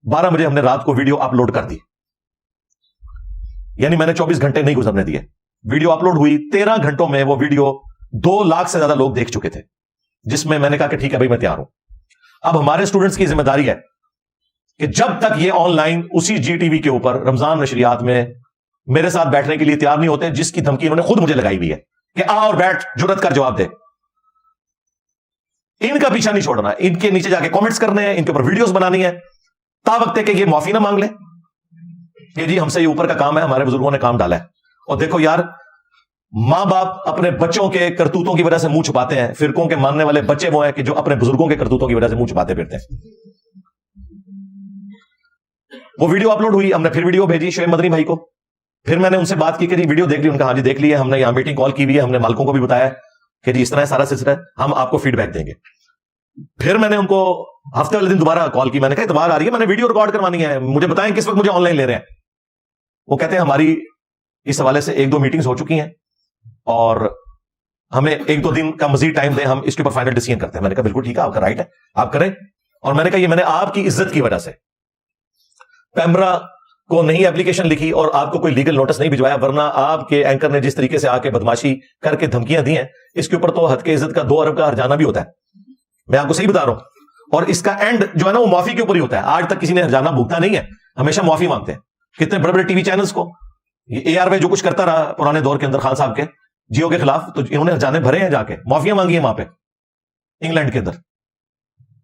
12 بجے ہم نے رات کو ویڈیو اپلوڈ کر دی، یعنی میں نے 24 گھنٹے نہیں گزرنے دیے، ویڈیو اپلوڈ ہوئی 13 گھنٹوں میں وہ ویڈیو 2 لاکھ سے زیادہ لوگ دیکھ چکے تھے، جس میں میں نے کہا کہ ٹھیک ہے بھائی میں تیار ہوں۔ اب ہمارے اسٹوڈنٹس کی ذمہ داری ہے کہ جب تک یہ آن لائن اسی جی ٹی وی کے اوپر رمضان نشریات میں میرے ساتھ بیٹھنے کے لیے تیار نہیں ہوتے، جس کی دھمکی انہوں نے خود مجھے لگائی ہوئی ہے کہ آ اور بیٹھ جرت کر جواب دے، ان کا پیچھا نہیں چھوڑنا، ان کے نیچے جا کے کامنٹس کرنے ہیں، ان کے اوپر ویڈیوز بنانی ہے، تا وقت ہے کہ یہ معافی نہ مانگ لیں کہ جی ہم سے یہ اوپر کا کام ہے، ہمارے بزرگوں نے کام ڈالا ہے۔ اور دیکھو یار، ماں باپ اپنے بچوں کے کرتوتوں کی وجہ سے منہ چھپاتے ہیں، فرقوں کے ماننے والے بچے وہ ہیں کہ جو اپنے بزرگوں کے کرتوتوں کی وجہ سے منہ چھپاتے پھرتے ہیں۔ وہ ویڈیو اپلوڈ ہوئی، ہم نے پھر ویڈیو بھیجی شعیب مدنی بھائی کو، پھر میں نے ان سے بات کی کہ جی ویڈیو دیکھ لی، ان کا ہاں جی دیکھ لی ہے، ہم نے یہاں میٹنگ کال کی ہوئی ہے، ہم نے مالکوں کو بھی بتایا کہ جی اس طرح سارا سلسلہ ہے، ہم آپ کو فیڈ بیک دیں گے۔ پھر میں نے ان کو ہفتے والے دن دوبارہ کال کی، میں نے کہا اتوار آ رہی ہے، میں نے ویڈیو ریکارڈ کروانی ہے، مجھے بتائیں کس وقت مجھے آن لائن لے رہے ہیں۔ وہ کہتے ہیں ہماری اس حوالے سے 1-2 میٹنگز ہو چکی ہیں اور ہمیں 1-2 دن کا مزید ٹائم دیں، ہم اس کے اوپر فائنل ڈیسیژن کرتے ہیں۔ میں نے کہا بالکل ٹھیک ہے، آپ کا رائٹ ہے، آپ کریں۔ اور میں نے کہا یہ میں نے آپ کی عزت کی وجہ سے پیمرا کو نہیں اپلیکیشن لکھی اور آپ کو کوئی لیگل نوٹس نہیں بھجوایا، ورنہ آپ کے اینکر نے جس طریقے سے آ کے بدماشی کر کے دھمکیاں دی ہیں، اس کے اوپر تو حد کے عزت کا 2 ارب کا ہرجانہ بھی ہوتا ہے، میں آپ کو صحیح بتا رہا ہوں۔ اور اس کا اینڈ جو ہے نا وہ معافی کے اوپر ہی ہوتا ہے، آج تک کسی نے ہرجانہ بھگتا نہیں ہے، ہمیشہ معافی مانگتے ہیں۔ کتنے بڑے بڑے ٹی وی چینلز کو یہ اے آر وائی جو کچھ کرتا رہا پرانے دور کے اندر خان صاحب کے جیو کے خلاف، تو انہوں نے ہرجانے بھرے ہیں، جا کے معافیاں مانگی ہیں وہاں پہ انگلینڈ کے اندر۔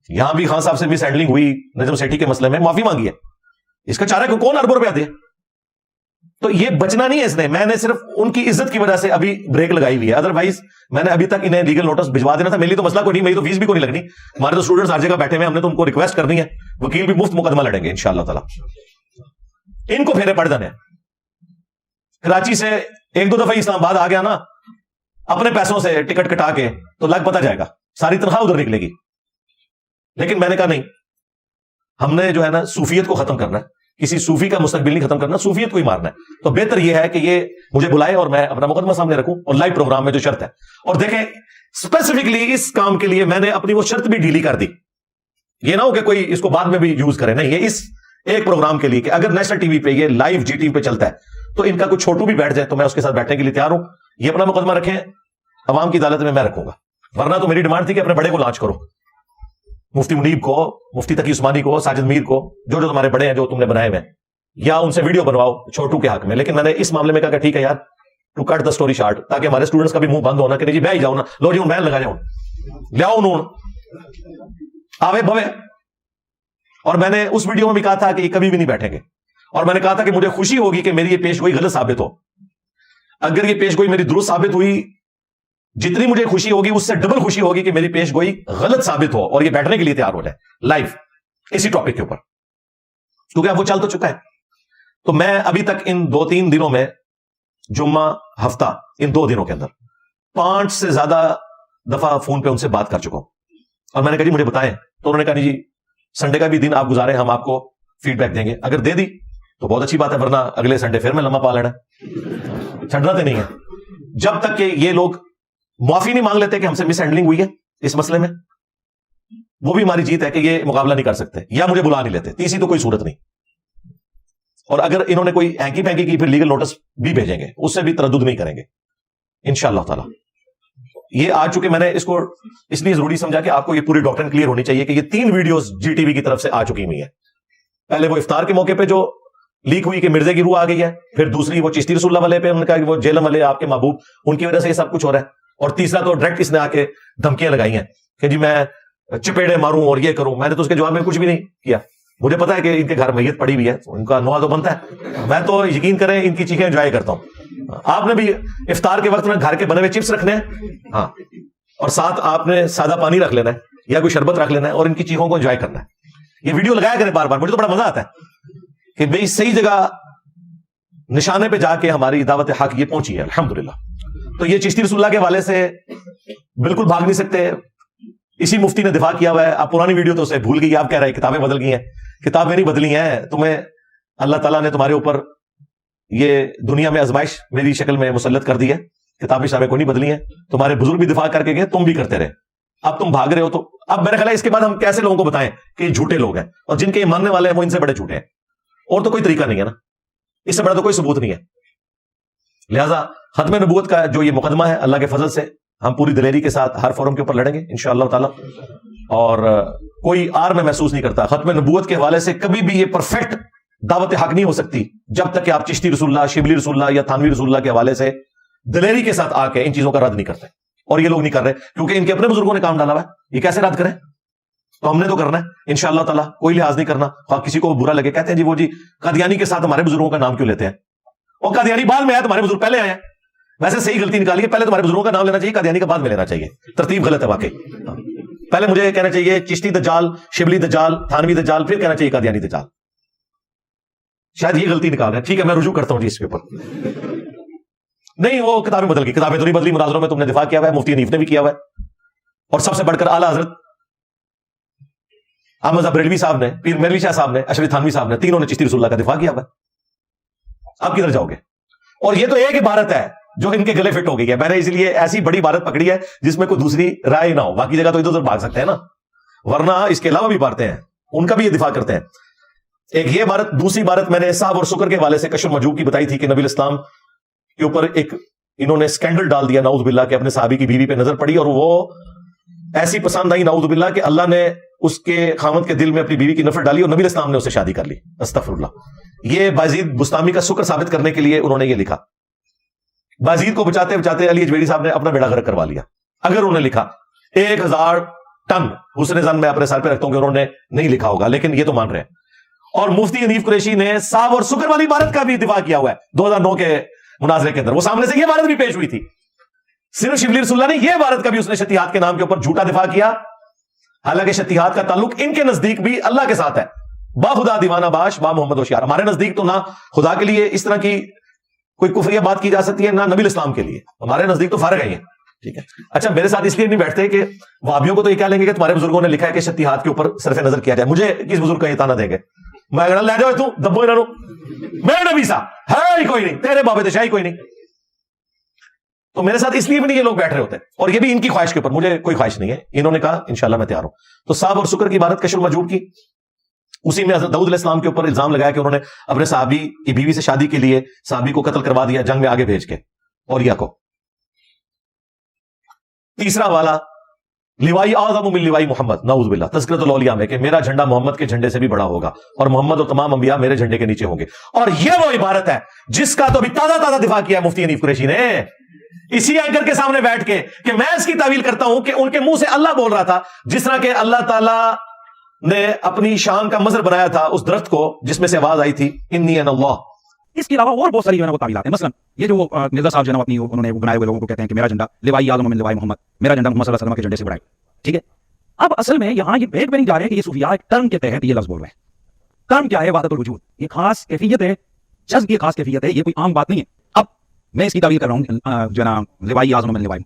یہاں بھی خان صاحب سے مس ہینڈلنگ ہوئی نجم سیٹھی کے مسئلے میں، معافی مانگی ہے۔ اس کا چارہ کو کون اربوں روپیہ دے؟ تو یہ بچنا نہیں ہے اس نے، میں نے صرف ان کی عزت کی وجہ سے ابھی بریک لگائی ہوئی ہے، ادروائز میں نے ابھی تک انہیں لیگل نوٹس بھجوا دینا تھا۔ میری تو مسئلہ کوئی نہیں، میری تو فیس بھی کوئی نہیں لگنی، ہمارے تو اسٹوڈنٹس ہر جگہ بیٹھے ہوئے ہیں، ہم نے تو ان کو ریکویسٹ کرنی ہے، وکیل بھی مفت مقدمہ لڑیں گے انشاءاللہ تعالی۔ ان کو پھیرے پڑ جانے ہیں۔ کراچی سے 1-2 دفعہ اسلام آباد آ گیا نا اپنے پیسوں سے ٹکٹ کٹا کے، تو لگ پتہ جائے گا، ساری تنخواہ ادھر نکلے گی۔ لیکن میں نے کہا نہیں، ہم نے جو ہے نا صوفیت کو ختم کرنا ہے، کسی صوفی کا مستقبل نہیں ختم کرنا، صوفیت کو ہی مارنا ہے۔ تو بہتر یہ ہے کہ یہ مجھے بلائے اور میں اپنا مقدمہ سامنے رکھوں، اور لائیو پروگرام میں جو شرط ہے، اور دیکھیں اسپیسیفکلی اس کام کے لیے میں نے اپنی وہ شرط بھی ڈھیلی کر دی، یہ نہ ہو کہ کوئی اس کو بعد میں بھی یوز کرے، نہیں، یہ اس ایک پروگرام کے لیے کہ اگر نیشنل ٹی وی پہ یہ لائیو جی ٹی وی پہ چلتا ہے تو ان کا کوئی چھوٹو بھی بیٹھ جائے تو میں اس کے ساتھ بیٹھنے کے لیے تیار ہوں۔ یہ اپنا مقدمہ رکھیں، عوام کی عدالت میں رکھوں گا، ورنہ تو میری ڈیمانڈ تھی کہ اپنے بڑے کو لانچ کرو، مفتی منیب کو، مفتی تقی عثمانی کو، ساجد میر کو، جو تمہارے بڑے ہیں جو تم نے بنائے ہوئے ہیں، یا ان سے ویڈیو بنواؤ چھوٹو کے حق میں۔ لیکن میں نے اس معاملے میں کہا کہ ٹھیک ہے یار، to cut the story short, تاکہ ہمارے اسٹوڈنٹس کا بھی منہ بند ہونا کہ جی بہ ہی جاؤ نا، لو جی میں لگا جاؤں، لیاؤ نون آوے بھوے۔ اور میں نے اس ویڈیو میں بھی کہا تھا کہ یہ کبھی بھی نہیں بیٹھیں گے، اور میں نے کہا تھا کہ مجھے خوشی ہوگی کہ میری یہ پیش گوئی غلط ثابت ہو۔ اگر یہ پیش گوئی میری درست ثابت ہوئی، جتنی مجھے خوشی ہوگی اس سے ڈبل خوشی ہوگی کہ میری پیش گوئی غلط ثابت ہو اور یہ بیٹھنے کے لیے تیار ہو جائے لائیو اسی ٹاپک کے اوپر، کیونکہ اب وہ چل تو چکا ہے۔ تو میں ابھی تک ان 2-3 دنوں میں، جمعہ ہفتہ، ان 2 دنوں کے اندر 5 سے زیادہ دفعہ فون پہ ان سے بات کر چکا ہوں، اور میں نے کہا جی مجھے بتائیں، تو انہوں نے کہا جی سنڈے کا بھی دن آپ گزارے، ہم آپ کو فیڈ بیک دیں گے، اگر دے دی تو بہت اچھی بات ہے، ورنہ اگلے سنڈے پھر میں لمحہ پا لینا، چھڑنا تو نہیں ہے۔ جب تک کہ یہ لوگ معافی نہیں مانگ لیتے کہ ہم سے مس ہینڈلنگ ہوئی ہے، اس مسئلے میں وہ بھی ہماری جیت ہے کہ یہ مقابلہ نہیں کر سکتے یا مجھے بلا نہیں لیتے، تیسری تو کوئی صورت نہیں. اور اگر انہوں نے کوئی ہینکی پینکی کی پھر لیگل نوٹس بھی بھیجیں گے، اس سے بھی تردد نہیں کریں گے انشاءاللہ تعالی. یہ آ چکے، میں نے اس کو اس لیے ضروری سمجھا کہ آپ کو یہ پوری ڈاکٹرن کلیئر ہونی چاہیے کہ یہ 3 ویڈیوز جی ٹی وی کی طرف سے آ چکی ہوئی ہیں. پہلے وہ افطار کے موقع پہ جو لیک ہوئی کہ مرزے کی روح آ گئی ہے، پھر دوسری وہ چشتی رسول اللہ والے پہ انہوں نے کہا کہ وہ جیلم والے آپ کے محبوب ان کی وجہ سے یہ سب کچھ ہو رہا ہے، اور تیسرا تو ڈائریکٹ اس نے آ کے دھمکیاں لگائی ہیں کہ جی میں چپیڑے ماروں اور یہ کروں. میں نے تو اس کے جواب میں کچھ بھی نہیں کیا. مجھے پتا ہے کہ ان کے گھر میت پڑی ہوئی ہے، ان کا نوحہ تو بنتا ہے، میں تو یقین کریں ان کی چیخیں انجوائے کرتا ہوں. آپ نے بھی افطار کے وقت میں گھر کے بنے ہوئے چپس رکھنے ہیں، ہاں، اور ساتھ آپ نے سادہ پانی رکھ لینا ہے یا کوئی شربت رکھ لینا ہے اور ان کی چیخوں کو انجوائے کرنا ہے. یہ ویڈیو لگایا کریں بار بار، مجھے تو بڑا مزہ آتا ہے کہ بھئی صحیح جگہ نشانے پہ جا کے ہماری دعوت حق یہ پہنچی ہے الحمدللہ. تو یہ چشتی رسول اللہ کے حوالے سے بالکل بھاگ نہیں سکتے. اسی مفتی نے دفاع کیا ہوا ہے. آپ پرانی ویڈیو تو اسے بھول گئی، آپ کہہ رہے ہیں کتابیں بدل گئی ہیں. کتابیں نہیں بدلی ہیں، تمہیں اللہ تعالیٰ نے تمہارے اوپر یہ دنیا میں آزمائش میری شکل میں مسلط کر دی ہے. کتابیں شامیں کو نہیں بدلی ہیں، تمہارے بزرگ بھی دفاع کر کے گئے، تم بھی کرتے رہے. اب تم بھاگ رہے ہو، تو اب میرا خیال ہے اس کے بعد ہم کیسے لوگوں کو بتائیں کہ یہ جھوٹے لوگ ہیں، اور جن کے یہ ماننے والے ہیں وہ ان سے بڑے جھوٹے ہیں. اور تو کوئی طریقہ نہیں ہے نا، اس سے بڑا تو کوئی ثبوت نہیں ہے. لہذا ختم نبوت کا جو یہ مقدمہ ہے، اللہ کے فضل سے ہم پوری دلیری کے ساتھ ہر فورم کے اوپر لڑیں گے انشاءاللہ تعالی. اور کوئی آر میں محسوس نہیں کرتا. ختم نبوت کے حوالے سے کبھی بھی یہ پرفیکٹ دعوت حق نہیں ہو سکتی جب تک کہ آپ چشتی رسول اللہ، شبلی رسول اللہ یا تھانوی رسول اللہ کے حوالے سے دلیری کے ساتھ آ کے ان چیزوں کا رد نہیں کرتے. اور یہ لوگ نہیں کر رہے کیونکہ ان کے اپنے بزرگوں نے کام ڈالا ہوا ہے. یہ کیسے رد کریں؟ تو ہم نے تو کرنا ہے انشاءاللہ تعالی، کوئی لحاظ نہیں کرنا. خواہ کسی کو برا لگے، کہتے ہیں جی وہ جی قادیانی کے ساتھ ہمارے بزرگوں کا نام کیوں لیتے ہیں؟ اور قادیانی بعد میں آیا، تمہارے بزرگ پہلے آئے ہیں. ویسے صحیح غلطی نکالی ہے، پہلے تمہارے بزرگوں کا نام لینا چاہیے، قادیانی کا بعد میں لینا چاہیے. ترتیب غلط ہے واقعی. پہلے مجھے کہنا چاہیے چشتی دجال، شبلی دجال، تھانوی دجال، پھر کہنا چاہیے قادیانی دجال. شاید یہ غلطی نکال رہے ہیں. ٹھیک ہے، میں رجوع کرتا ہوں جی اس کے اوپر. نہیں، وہ کتابیں بدل گئی. کتابیں تو نہیں بدلی، مناظروں میں تم نے دفاع کیا ہوا ہے، مفتی حنیف نے بھی کیا ہوا ہے. اور سب سے بڑھ کر اعلیٰ حضرت احمد بریلوی صاحب نے، پیر مہروی شاہ صاحب نے، اشرف تھانوی صاحب نے، تینوں نے چشتی رسول اللہ کا دفاع کیا ہوا ہے. آپ کدھر جاؤ گے؟ اور یہ تو ایک عبارت ہے جو ان کے گلے فٹ ہو گئی ہے. میں نے اس لیے ایسی بڑی عبارت پکڑی ہے جس میں کوئی دوسری رائے نہ ہو. باقی جگہ تو ادھر ادھر بھاگ سکتے ہیں نا، ورنہ اس کے علاوہ بھی عبارتیں ہیں، ان کا بھی یہ دفاع کرتے ہیں. ایک یہ عبارت. دوسری عبارت میں نے صاحب اور شکر کے حوالے سے کشف مجوب کی بتائی تھی کہ نبی الاسلام کے اوپر ایک انہوں نے اسکینڈل ڈال دیا نعوذ باللہ، کہ اپنے صحابی کی بیوی پہ نظر پڑی اور وہ ایسی پسند آئی نعوذ باللہ کہ اللہ نے اس کے خامد کے دل میں اپنی بیوی کی نفرت ڈالی اور نبی الاسلام نے اسے شادی کر لی. استغفر اللہ. یہ بازید بستامی کا شکر ثابت کرنے کے لیے انہوں نے یہ لکھا. بازید کو بچاتے بچاتے علی اجویری صاحب نے اپنا بیڑا غرق کروا لیا. اگر انہوں نے لکھا 1000 ٹن حسن زن میں اپنے سر پہ رکھتا ہوں کہ انہوں نے نہیں لکھا ہوگا، لیکن یہ تو مان رہے ہیں. اور مفتی حنیف قریشی نے صاحب اور شکر والی عبارت کا بھی دفاع کیا ہوا ہے 2009 کے مناظرے کے اندر. وہ سامنے سے یہ عبارت بھی پیش ہوئی تھی. صرف شبلی رسول اللہ نے یہ عبارت کا بھی اس نے شتیہات کے نام کے اوپر جھوٹا دفاع کیا، حالانکہ شتیہات کا تعلق ان کے نزدیک بھی اللہ کے ساتھ ہے. با خدا دیوانہ باش با محمد ہوشیار. ہمارے نزدیک تو نہ خدا کے لیے اس طرح کی کوئی کفریہ بات کی جا سکتی ہے، نہ نبی الاسلام کے لیے. ہمارے نزدیک تو فارغ ہے یہ. ٹھیک ہے. اچھا، میرے ساتھ اس لیے نہیں بیٹھتے کہ وہابیوں کو تو یہ کیا لیں گے کہ تمہارے بزرگوں نے لکھا ہے کہ شتیہات کے اوپر صرف نظر کیا جائے. مجھے کس بزرگ کا یہ تانا دیں گے؟ میں لے جاؤ تو دبو انہوں میرے نبی سا ہے ہی کوئی نہیں، تیرے بابے دشاہی کوئی نہیں. تو میرے ساتھ اس لیے بھی نہیں یہ لوگ بیٹھ رہے ہوتے، اور یہ بھی ان کی خواہش کے اوپر. مجھے کوئی خواہش نہیں ہے. انہوں نے کہا انشاءاللہ میں تیار ہوں. تو صاحب اور شکر کی عبارت کشف مجوب کی، اسی میں حضرت داؤد علیہ السلام کے اوپر الزام لگایا کہ انہوں نے اپنے صحابی کی بیوی سے شادی کے لیے صحابی کو قتل کروا دیا جنگ میں آگے بھیج کے، اوریا کو. تیسرا والا لوائی اعظم من لوائی محمد، نعوذ باللہ، تذکرۃ الاولیاء میں کہ میرا جھنڈا محمد کے جھنڈے سے بھی بڑا ہوگا اور محمد اور تمام انبیاء میرے جھنڈے کے نیچے ہوں گے. اور یہ وہ عبارت ہے جس کا تو ابھی تازہ دفاع کیا مفتی حنیف قریشی نے اسی اینکر کے سامنے بیٹھ کے کہ میں اس کی تعویل کرتا ہوں کہ ان کے منہ سے اللہ بول رہا تھا، جس طرح کہ اللہ تعالی نے اپنی شان کا مظہر بنایا تھا اس درخت کو جس میں سے آواز آئی تھی انی انا اللہ. اس کے علاوہ اور بہت ساری جو ہے وہ تعویلات ہیں. مثلا یہ جو مرزا صاحب جو ہے اپنی انہوں نے بنائے ہوئے لوگوں کو کہتے ہیں کہ میرا جھنڈا لوائی اعظم من لوائی محمد، میرا جھنڈا محمد صلی اللہ علیہ وسلم کے جھنڈے سے بڑا ہے. ٹھیک ہے. اب اصل میں یہاں یہ بیٹ میں نہیں جا رہے کہ یہ صوفیاء ایک ٹرم کے تحت یہ لفظ بول رہے ہیں. ٹرم کیا ہے؟ وحدت الوجود. یہ خاص کیفیت ہے، جذب کی خاص کیفیت ہے، یہ کوئی عام بات نہیں ہے. اب میں اس کی تعویل کر رہا ہوں جو ہے نا لوائی اعظم من لوائی،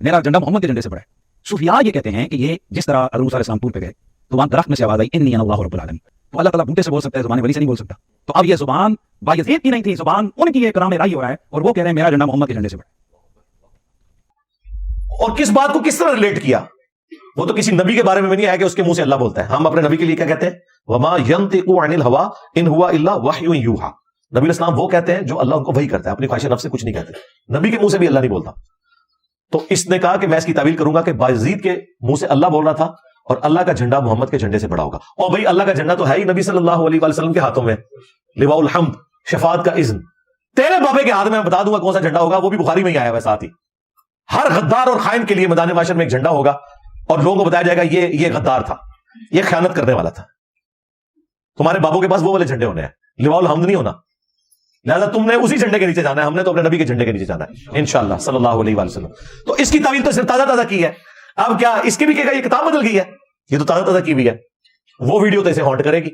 میرا جھنڈا محمد کے جھنڈے سے بڑا ہے. صوفیاء یہ کہتے ہیں کہ یہ جس طرح حضور صلی اللہ علیہ وسلم طور پہ گئے تو وہاں درخت میں سے آواز آئی انی انا اللہ رب العالمین. تو اللہ تعالیٰ بوٹے سے بول سکتا ہے، زبان ولی سے نہیں بول سکتا. تو اب یہ زبان بایزید کی نہیں تھی، زبان ان کی کرام رائی ہو رہا ہے اور وہ کہہ رہے ہیں میرا جھنڈا محمد کے جھنڈے سے بڑا. اور کس بات کو کس طرح ریلیٹ کیا وہ تو کسی نبی کے بارے میں بھی نہیں آیا کہ اس کے منہ سے اللہ بولتا ہے. ہم اپنے نبی کے لیے کیا کہتے ہیں؟ وما ينطق عن الهوى ان هو الا وحی یوحى. نبی علیہ السلام وہ کہتے ہیں جو اللہ ان کو وحی کرتا ہے, اپنی خواہش نفس سے کچھ نہیں کہتے. نبی کے منہ سے بھی اللہ نہیں بولتا. تو اس نے کہا کہ میں اس کی تعویل کروں گا کہ بایزید کے منہ سے اللہ بول رہا تھا اور اللہ کا جھنڈا محمد کے جھنڈے سے بڑا ہوگا. اور بھائی اللہ کا جھنڈا تو ہے ہی نبی صلی اللہ علیہ وسلم کے ہاتھوں میں, لواء الحمد, شفاعت کا اذن. تیرے بابے کے ہاتھ میں بتا دوں گا کون سا جھنڈا ہوگا, وہ بھی بخاری میں ہی آیا ہوا. ساتھ ہی ہر غدار اور خائن کے لیے میدان محشر میں ایک جھنڈا ہوگا اور لوگوں کو بتایا جائے گا یہ غدار تھا, یہ خیانت کرنے والا تھا. تمہارے بابوں کے پاس وہ والے جھنڈے ہونے ہیں, لواء الحمد نہیں ہونا. لہذا تم نے اسی جھنڈے کے نیچے جانا ہے, ہم نے تو اپنے نبی کے جھنڈے کے نیچے جانا ہے انشاءاللہ صلی اللہ علیہ وسلم. تو اس کی تعویل تو صرف تازہ کی ہے. اب کیا اس کے بھی کہے گا یہ کتاب بدل گئی ہے؟ یہ تو تازہ کی ہوئی ہے. وہ ویڈیو تو اسے ہانٹ کرے گی.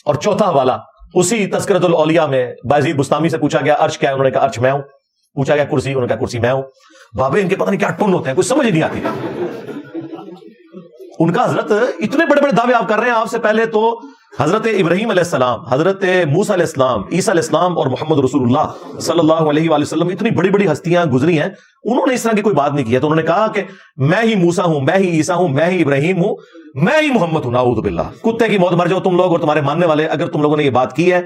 اور چوتھا حوالہ اسی تذکرۃ الاولیاء میں بایزید بستامی سے پوچھا گیا عرش کیا ہے, انہوں نے کہا عرش میں ہوں. پوچھا گیا کرسی, انہوں نے کہا کرسی میں ہوں. بابے ان کے پتہ نہیں کیا ٹن ہوتے ہیں, کچھ سمجھ ہی نہیں آتی. ان کا حضرت اتنے بڑے بڑے دعوے آپ کر رہے ہیں. آپ سے پہلے تو حضرت ابراہیم علیہ السلام, حضرت موسیٰ علیہ السلام, عیسیٰ علیہ السلام اور محمد رسول اللہ صلی اللہ علیہ وآلہ وسلم, اتنی بڑی بڑی ہستیاں گزری ہیں, انہوں نے اس طرح کی کوئی بات نہیں کی ہے. تو انہوں نے کہا کہ میں ہی موسیٰ ہوں, میں ہی عیسیٰ ہوں, میں ہی ابراہیم ہوں, میں ہی محمد ہوں. نعوذ باللہ. کتے کی موت مر جاؤ تم لوگ اور تمہارے ماننے والے, اگر تم لوگوں نے یہ بات کی ہے,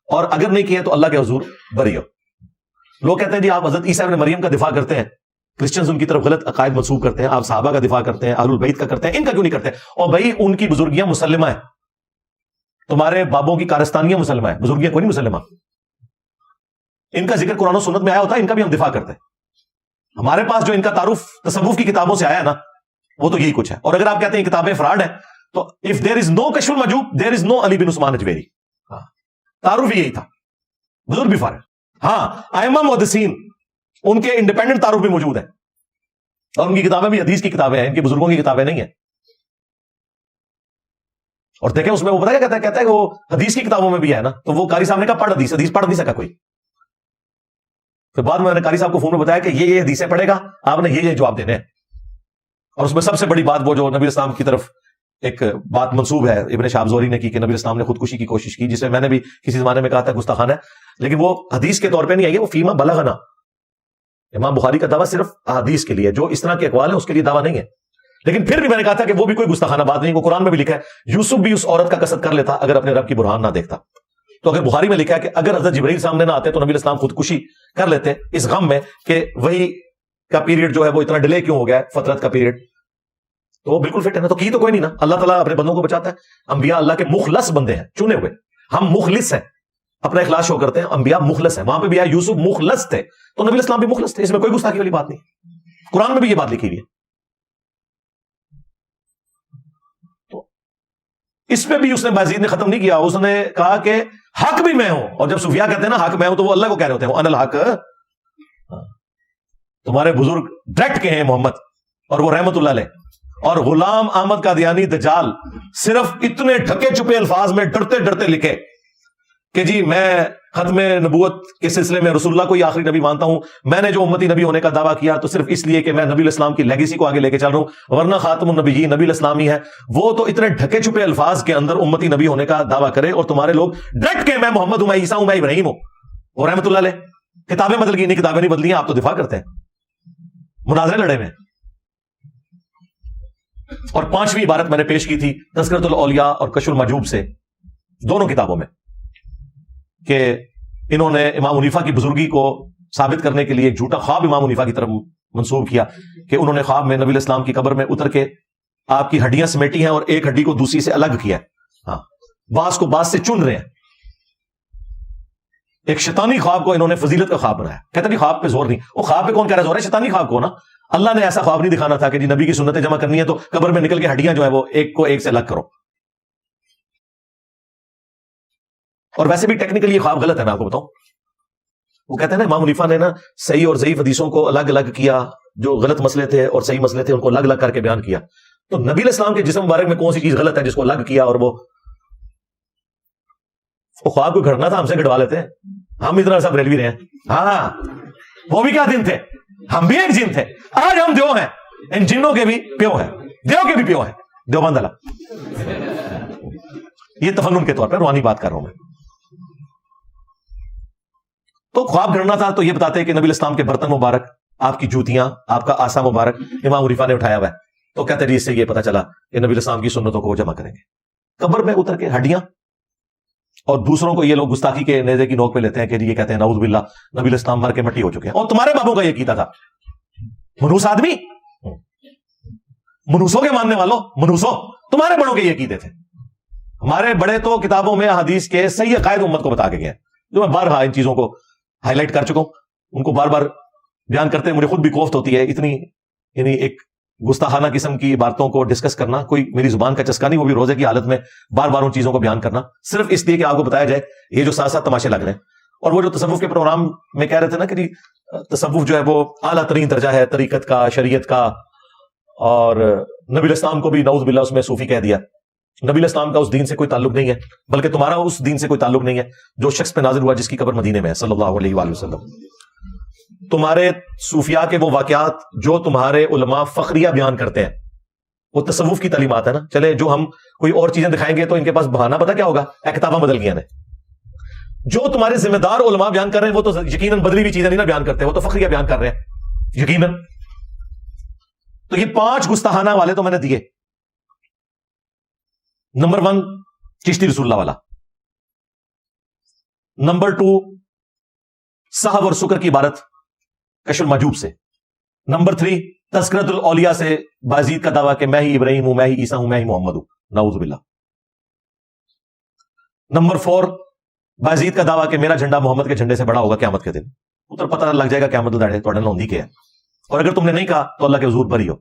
اور اگر نہیں کی ہے تو اللہ کے حضور بری ہو. لوگ کہتے ہیں جی آپ حضرت عیسیٰ ابن مریم کا دفاع کرتے ہیں, کرسچنز ان کی طرف غلط عقائد منسوب کرتے ہیں, آپ صحابہ کا دفاع کرتے ہیں, اہل البیت کا کرتے ہیں, ان کا کیوں نہیں کرتے؟ اور بھائی ان کی بزرگیاں مسلمہ ہیں, تمہارے بابوں کی کارستانیاں مسلمہ ہیں, بزرگیاں کوئی نہیں مسلمہ. ان کا ذکر قرآن و سنت میں آیا ہوتا ہے, ان کا بھی ہم دفاع کرتے ہیں. ہمارے پاس جو ان کا تعارف تصوف کی کتابوں سے آیا نا, وہ تو یہی کچھ ہے. اور اگر آپ کہتے ہیں کتابیں فراڈ ہیں, تو if there is no کشف المجوب there is no علی بن عثمان اجویری. تعارف ہی یہی تھا, بزرگ بھی فارغ. ہاں ائمہ محدثین ان کے انڈیپینڈنٹ تعارف بھی موجود ہیں, اور ان کی کتابیں بھی حدیث کی کتابیں ہیں, ان کے بزرگوں کی کتابیں نہیں ہیں. اور دیکھیں اس میں وہ پتا کیا کہتا ہے کہ وہ حدیث کی کتابوں میں بھی ہے نا, تو وہ قاری صاحب نے کہا پڑھ حدیث پڑھ نہیں سکا کوئی. پھر بعد میں نے قاری صاحب کو فون میں بتایا کہ یہ حدیثیں پڑھے گا, آپ نے یہ جواب دینے ہیں. اور اس میں سب سے بڑی بات وہ جو نبی اسلام کی طرف ایک بات منسوب ہے ابن شہاب زہری نے کی کہ نبی اسلام نے خودکشی کی کوشش کی, جسے میں نے بھی کسی زمانے میں کہا تھا گستاخانہ ہے, لیکن وہ حدیث کے طور پہ نہیں آئی ہے, وہ فیما بلغنا. امام بخاری کا دعویٰ صرف احادیث کے لیے, جو اس طرح کے اقوال ہیں اس کے لیے دعویٰ نہیں ہے. لیکن پھر بھی میں نے کہا تھا کہ وہ بھی کوئی گستاخانہ بات نہیں, وہ قرآن میں بھی لکھا ہے یوسف بھی اس عورت کا قصد کر لیتا اگر اپنے رب کی برہان نہ دیکھتا. تو اگر بخاری میں لکھا ہے کہ اگر حضرت جبرائیل سامنے نہ آتے تو نبی اسلام خودکشی کر لیتے اس غم میں کہ وہی کا پیریڈ جو ہے وہ اتنا ڈیلے کیوں ہو گیا ہے, فترت کا پیریڈ. تو وہ بالکل فٹ ہے نا, تو کی تو کوئی نہیں نا. اللہ تعالیٰ اپنے بندوں کو بچاتا ہے. انبیاء اللہ کے مخلص بندے ہیں, چنے ہوئے. ہم مخلص ہیں, اپنا اخلاص شو کرتے ہیں. انبیاء مخلص ہیں, وہاں پہ بھی آیا یوسف مخلص تھے, تو نبی اسلام بھی مخلص تھے. اس میں کوئی گستاخی والی بات نہیں, قرآن میں بھی یہ بات لکھی ہوئی ہے. تو اس پہ بھی اس نے بازید نے ختم نہیں کیا, اس نے کہا کہ حق بھی میں ہوں. اور جب صوفیاء کہتے ہیں نا حق میں ہوں, تو وہ اللہ کو کہہ رہے ہوتے ہیں, وہ ان الحق. تمہارے بزرگ ڈائریکٹ کے ہیں محمد, اور وہ رحمت اللہ علیہ. اور غلام احمد قادیانی دجال صرف اتنے ڈھکے چھپے الفاظ میں ڈرتے ڈرتے لکھے کہ جی میں ختم نبوت کے سلسلے میں رسول اللہ کو ہی آخری نبی مانتا ہوں, میں نے جو امتی نبی ہونے کا دعویٰ کیا تو صرف اس لیے کہ میں نبی علیہ السلام کی لیگیسی کو آگے لے کے چل رہا ہوں, ورنہ خاتم النبیین نبی علیہ السلام ہی ہے. وہ تو اتنے ڈھکے چھپے الفاظ کے اندر امتی نبی ہونے کا دعویٰ کرے, اور تمہارے لوگ ڈٹ کے میں محمد ہوں, میں عیسیٰ ہوں, میں ابراہیم ہوں. اور رحمت اللہ علیہ کتابیں بدل گئی, نہیں کتابیں نہیں بدلی ہیں, آپ تو دفاع کرتے ہیں, مناظرے لڑے میں. اور 5ویں عبارت میں نے پیش کی تھی تذکرۃ الاولیاء اور کشف المحجوب سے, دونوں کتابوں میں, کہ انہوں نے امام حنیفہ کی بزرگی کو ثابت کرنے کے لیے ایک جھوٹا خواب امام حنیفہ کی طرف منسوب کیا کہ انہوں نے خواب میں نبی علیہ السلام کی قبر میں اتر کے آپ کی ہڈیاں سمیٹی ہیں اور ایک ہڈی کو دوسری سے الگ کیا ہے. ہاں, باز کو باز سے چن رہے ہیں. ایک شیطانی خواب کو انہوں نے فضیلت کا خواب بنایا. کہتے ہیں خواب پہ زور نہیں, وہ خواب پہ کون کہہ رہا ہے زور ہے؟ شیطانی خواب کو نا. اللہ نے ایسا خواب نہیں دکھانا تھا کہ جی نبی کی سنتیں جمع کرنی ہے تو قبر میں نکل کے ہڈیاں جو ہے وہ ایک کو ایک سے الگ کرو. اور ویسے بھی ٹیکنیکلی یہ خواب غلط ہے, میں آپ کو بتاؤں. وہ کہتے ہیں نا امام حنیفہ نے نا صحیح اور ضعیف حدیثوں کو الگ الگ کیا, جو غلط مسئلے تھے اور صحیح مسئلے تھے ان کو الگ الگ کر کے بیان کیا. تو نبی علیہ السلام کے جسم مبارک میں کون سی چیز غلط ہے جس کو الگ کیا, اور وہ خواب کو گھڑنا تھا, ہم سے گھڑوا لیتے ہیں. ہم اتنا سب ریلوی رہے ہیں. ہاں, وہ بھی کیا دن تھے, ہم بھی ایک جن تھے. آج ہم دیو ہیں, ان جنوں کے بھی پیو ہیں, دیو کے بھی پیو ہیں, دیوبند والا. یہ تفنن کے طور پر روحانی بات کر رہا ہوں میں. تو خواب گھڑنا تھا تو یہ بتاتے ہیں کہ نبی اسلام کے برتن مبارک آپ کی جوتیاں، آپ کا آسا مبارک امام حنیفہ نے اٹھایا ہوا ہے، تو کہتے ہیں اس سے یہ پتا چلا کہ نبی الاسلام کی سنتوں کو وہ جمع کریں گے۔ قبر میں اتر کے ہڈیاں، اور دوسروں کو یہ لوگ گستاخی کے نیزے کی نوک پہ لیتے ہیں کہ یہ کہتے ہیں نعوذ باللہ نبی الاسلام مر کے مٹی ہو چکے ہیں، اور تمہارے بابوں کا یہ کیتا تھا۔ منوس آدمی، منوسوں کے ماننے والوں، منوسوں تمہارے بڑوں کے یہ کیتے تھے۔ ہمارے بڑے تو کتابوں میں حدیث کے صحیح عقائد امت کو بتا کے گئے ہیں، جو میں بارہا ان چیزوں کو ہائی لائٹ کر چکا ہوں، ان کو بار بار بیان کرتے مجھے خود بھی کوفت ہوتی ہے، اتنی یعنی ایک گستاخانہ قسم کی باتوں کو ڈسکس کرنا کوئی میری زبان کا چسکا نہیں، وہ بھی روزے کی حالت میں بار بار ان چیزوں کو بیان کرنا، صرف اس لیے کہ آپ کو بتایا جائے یہ جو ساتھ ساتھ تماشے لگ رہے ہیں۔ اور وہ جو تصوف کے پروگرام میں کہہ رہے تھے نا کہ تصوف جو ہے وہ اعلیٰ ترین درجہ ہے طریقت کا، شریعت کا، اور نبی الاسلام کو بھی نعوذ باللہ اس میں صوفی کہہ دیا۔ نبی الاسلام کا اس دین سے کوئی تعلق نہیں ہے، بلکہ تمہارا اس دین سے کوئی تعلق نہیں ہے جو شخص پہ نازل ہوا جس کی قبر مدینے میں ہے صلی اللہ علیہ وآلہ وسلم۔ تمہارے صوفیاء کے وہ واقعات جو تمہارے علماء فخریہ بیان کرتے ہیں وہ تصوف کی تعلیمات ہے نا۔ چلے جو ہم کوئی اور چیزیں دکھائیں گے تو ان کے پاس بہانہ پتہ کیا ہوگا، کتاباں بدل گئی ہیں۔ جو تمہارے ذمہ دار علماء بیان کر رہے ہیں وہ تو یقیناً بدلی ہوئی چیزیں نہیں نا بیان کرتے، وہ تو فخریہ بیان کر رہے ہیں یقیناً۔ تو یہ 5 گستاخانہ والے تو میں نے دیے۔ نمبر 1 چشتی رسول اللہ والا، نمبر 2 صحب اور سکر کی عبارت کشف المحجوب سے، نمبر 3 تذکرۃ الاولیاء سے بازید کا دعویٰ کہ میں ہی ابراہیم ہوں، میں ہی عیسیٰ ہوں، میں ہی محمد ہوں، نعوذ باللہ۔ نمبر 4 بازید کا دعویٰ کہ میرا جھنڈا محمد کے جھنڈے سے بڑا ہوگا قیامت کے دن، ادھر پتہ لگ جائے گا قیامت لڑے تو نوندی کے ہے، اور اگر تم نے نہیں کہا تو اللہ کے حضور بری ہو۔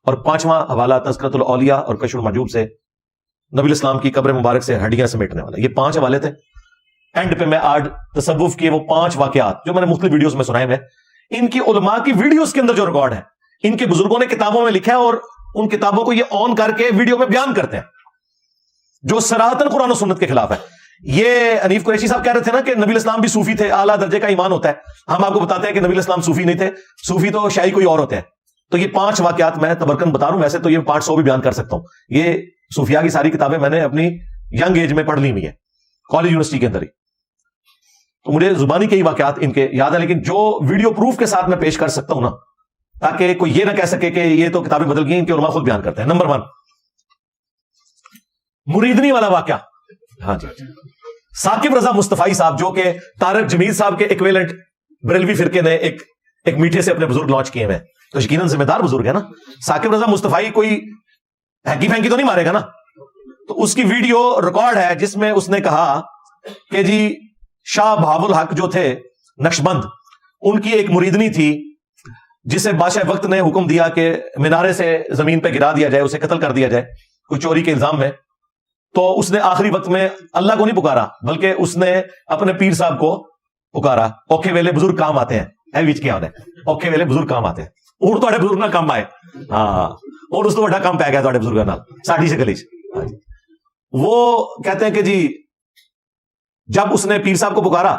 اور 5واں حوالہ تذکرۃ الاولیاء اور کشف المحجوب سے نبی الاسلام کی قبر مبارک سے ہڈیاں سمیٹنے والا۔ یہ 5 حوالے تھے۔ اینڈ پہ میں آج تصوف کے وہ 5 واقعات جو میں نے مختلف ویڈیوز میں سنائے ہوئے، ان کی علماء کی ویڈیوز کے اندر جو ریکارڈ ہے، ان کے بزرگوں نے کتابوں میں لکھا ہے، اور ان کتابوں کو یہ آن کر کے ویڈیو میں بیان کرتے ہیں جو صراحتاً قرآن و سنت کے خلاف ہے۔ یہ حنیف قریشی صاحب کہہ رہے تھے نا کہ نبی الاسلام بھی صوفی تھے، اعلیٰ درجے کا ایمان ہوتا ہے۔ ہم آپ کو بتاتے ہیں کہ نبی الاسلام صوفی نہیں تھے، صوفی تو شاہی کوئی اور ہوتے ہیں۔ تو یہ 5 واقعات میں تبرکن بتا رہا ہوں، ویسے تو یہ 500 بھی بیان کر سکتا ہوں۔ یہ صوفیاء کی ساری کتابیں میں نے اپنی ینگ ایج میں پڑھ لی ہوئی ہیں، کالج یونیورسٹی کے اندر ہی، تو مجھے زبانی کئی واقعات ان کے یاد ہے، لیکن جو ویڈیو پروف کے ساتھ میں پیش کر سکتا ہوں نا، تاکہ کوئی یہ نہ کہہ سکے کہ یہ تو کتابیں بدل گئی، ان کے علماء خود بیان کرتے ہیں۔ نمبر 1 مریدنی والا واقعہ۔ ہاں جی، ثاقب رضا مصطفی صاحب جو کہ طارق جمیل صاحب کے ایکویلنٹ بریلوی فرقے نے ایک میٹھے سے اپنے بزرگ لانچ کیے ہوئے، تو یقیناً ذمہ دار بزرگ ہے نا۔ ثاقب رضا مصطفی کوئی ہینکی پھینکی تو نہیں مارے گا نا، تو اس کی ویڈیو ریکارڈ ہے جس میں اس نے کہا کہ جی شاہ بہاول الحق جو تھے نقشبند، ان کی ایک مریدنی تھی جسے بادشاہ وقت نے حکم دیا کہ مینارے سے زمین پہ گرا دیا جائے، اسے قتل کر دیا جائے کوئی چوری کے الزام میں۔ تو اس نے آخری وقت میں اللہ کو نہیں پکارا، بلکہ اس نے اپنے پیر صاحب کو پکارا۔ اوکھے ویلے بزرگ کام آتے ہیں، اے وچ کیا ہوتا ہے، اوکھے ویلے بزرگ کام آتے ہیں، اور تھوڑے بزرگ نہ کام آئے، ہاں، اور اس تو بڑا کام پہ گیا تھوڑے بزرگوں نال ساڈی سے گلی چ۔ وہ کہتے ہیں کہ جی جب اس نے پیر صاحب کو پکارا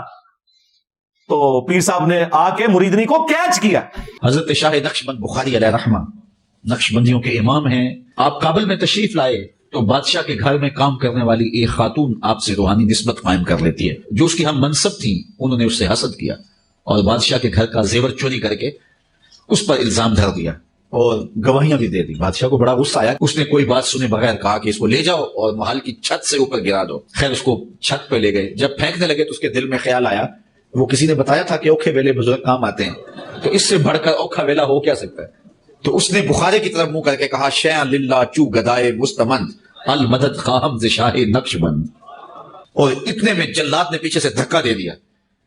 تو پیر صاحب نے آ کے مریدنی کو کیچ کیا۔ حضرت شاہ نقشبند بخاری علیہ رحمہ نقشبندیوں کے امام ہیں۔ آپ کابل میں تشریف لائے تو بادشاہ کے گھر میں کام کرنے والی ایک خاتون آپ سے روحانی نسبت قائم کر لیتی ہے۔ جو اس کی ہم منصب تھیں انہوں نے اس سے حسد کیا اور بادشاہ کے گھر کا زیور چوری کر کے اس پر الزام دھر دیا اور گواہیاں بھی دے دی۔ بادشاہ کو بڑا غصہ آیا، اس نے کوئی بات سنے بغیر کہا کہ اس کو لے جاؤ اور محل کی چھت سے اوپر گرا دو۔ خیر اس کو چھت پہ لے گئے، جب پھینکنے لگے تو اس کے دل میں خیال آیا، وہ کسی نے بتایا تھا کہ اوکھے ویلے بزرگ کام آتے ہیں، تو اس سے بڑھ کر اوکھا ویلا ہو کیا سکتا ہے؟ تو اس نے بخارے کی طرف منہ کر کے کہا شیئا للہ چو گدائے مستمند المدد خواہم ز شاہ نقشبند، اور اتنے میں جلاد نے پیچھے سے دھکا دے دیا۔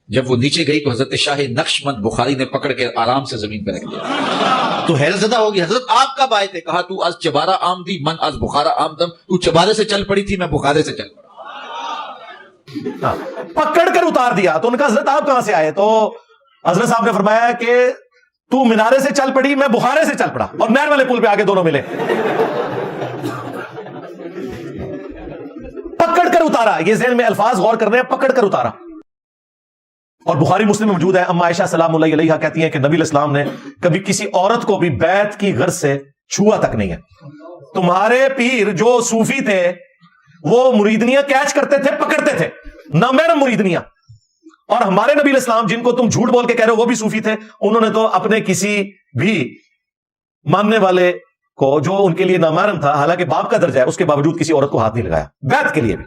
جب وہ نیچے گئی تو حضرت شاہ نقشبند بخاری نے پکڑ کے آرام سے زمین پہ رکھ دیا۔ تو حیرت زدہ ہوگی، حضرت آپ کب آئے تھے؟ کہا تو از چبارہ آمدی من از بخارا آمدم، تو چبارے سے چل پڑی تھی، میں بخارے سے چل پڑا۔ پکڑ کر اتار دیا۔ تو ان کا حضرت آپ کہاں سے آئے؟ تو حضرت صاحب نے فرمایا کہ تو مینارے سے چل پڑی، میں بخارے سے چل پڑا، اور نہر والے پل پہ آگے دونوں ملے۔ پکڑ کر اتارا، یہ ذہن میں الفاظ غور کرنے ہیں، پکڑ کر اتارا۔ اور بخاری مسلم میں موجود ہے، اما عائشہ سلام اللہ علیہا کہتی ہیں کہ نبی الاسلام نے کبھی کسی عورت کو بھی بیعت کی غرض سے چھوا تک نہیں ہے۔ تمہارے پیر جو صوفی تھے وہ مریدنیاں کیچ کرتے تھے، پکڑتے تھے، نامحرم مریدنیاں، اور ہمارے نبی علیہ السلام جن کو تم جھوٹ بول کے کہہ رہے ہو وہ بھی صوفی تھے, انہوں نے تو اپنے کسی بھی ماننے والے کو جو ان کے لیے نامحرم تھا, حالانکہ باپ کا درجہ ہے, اس کے باوجود کسی عورت کو ہاتھ نہیں لگایا بیعت کے لیے بھی.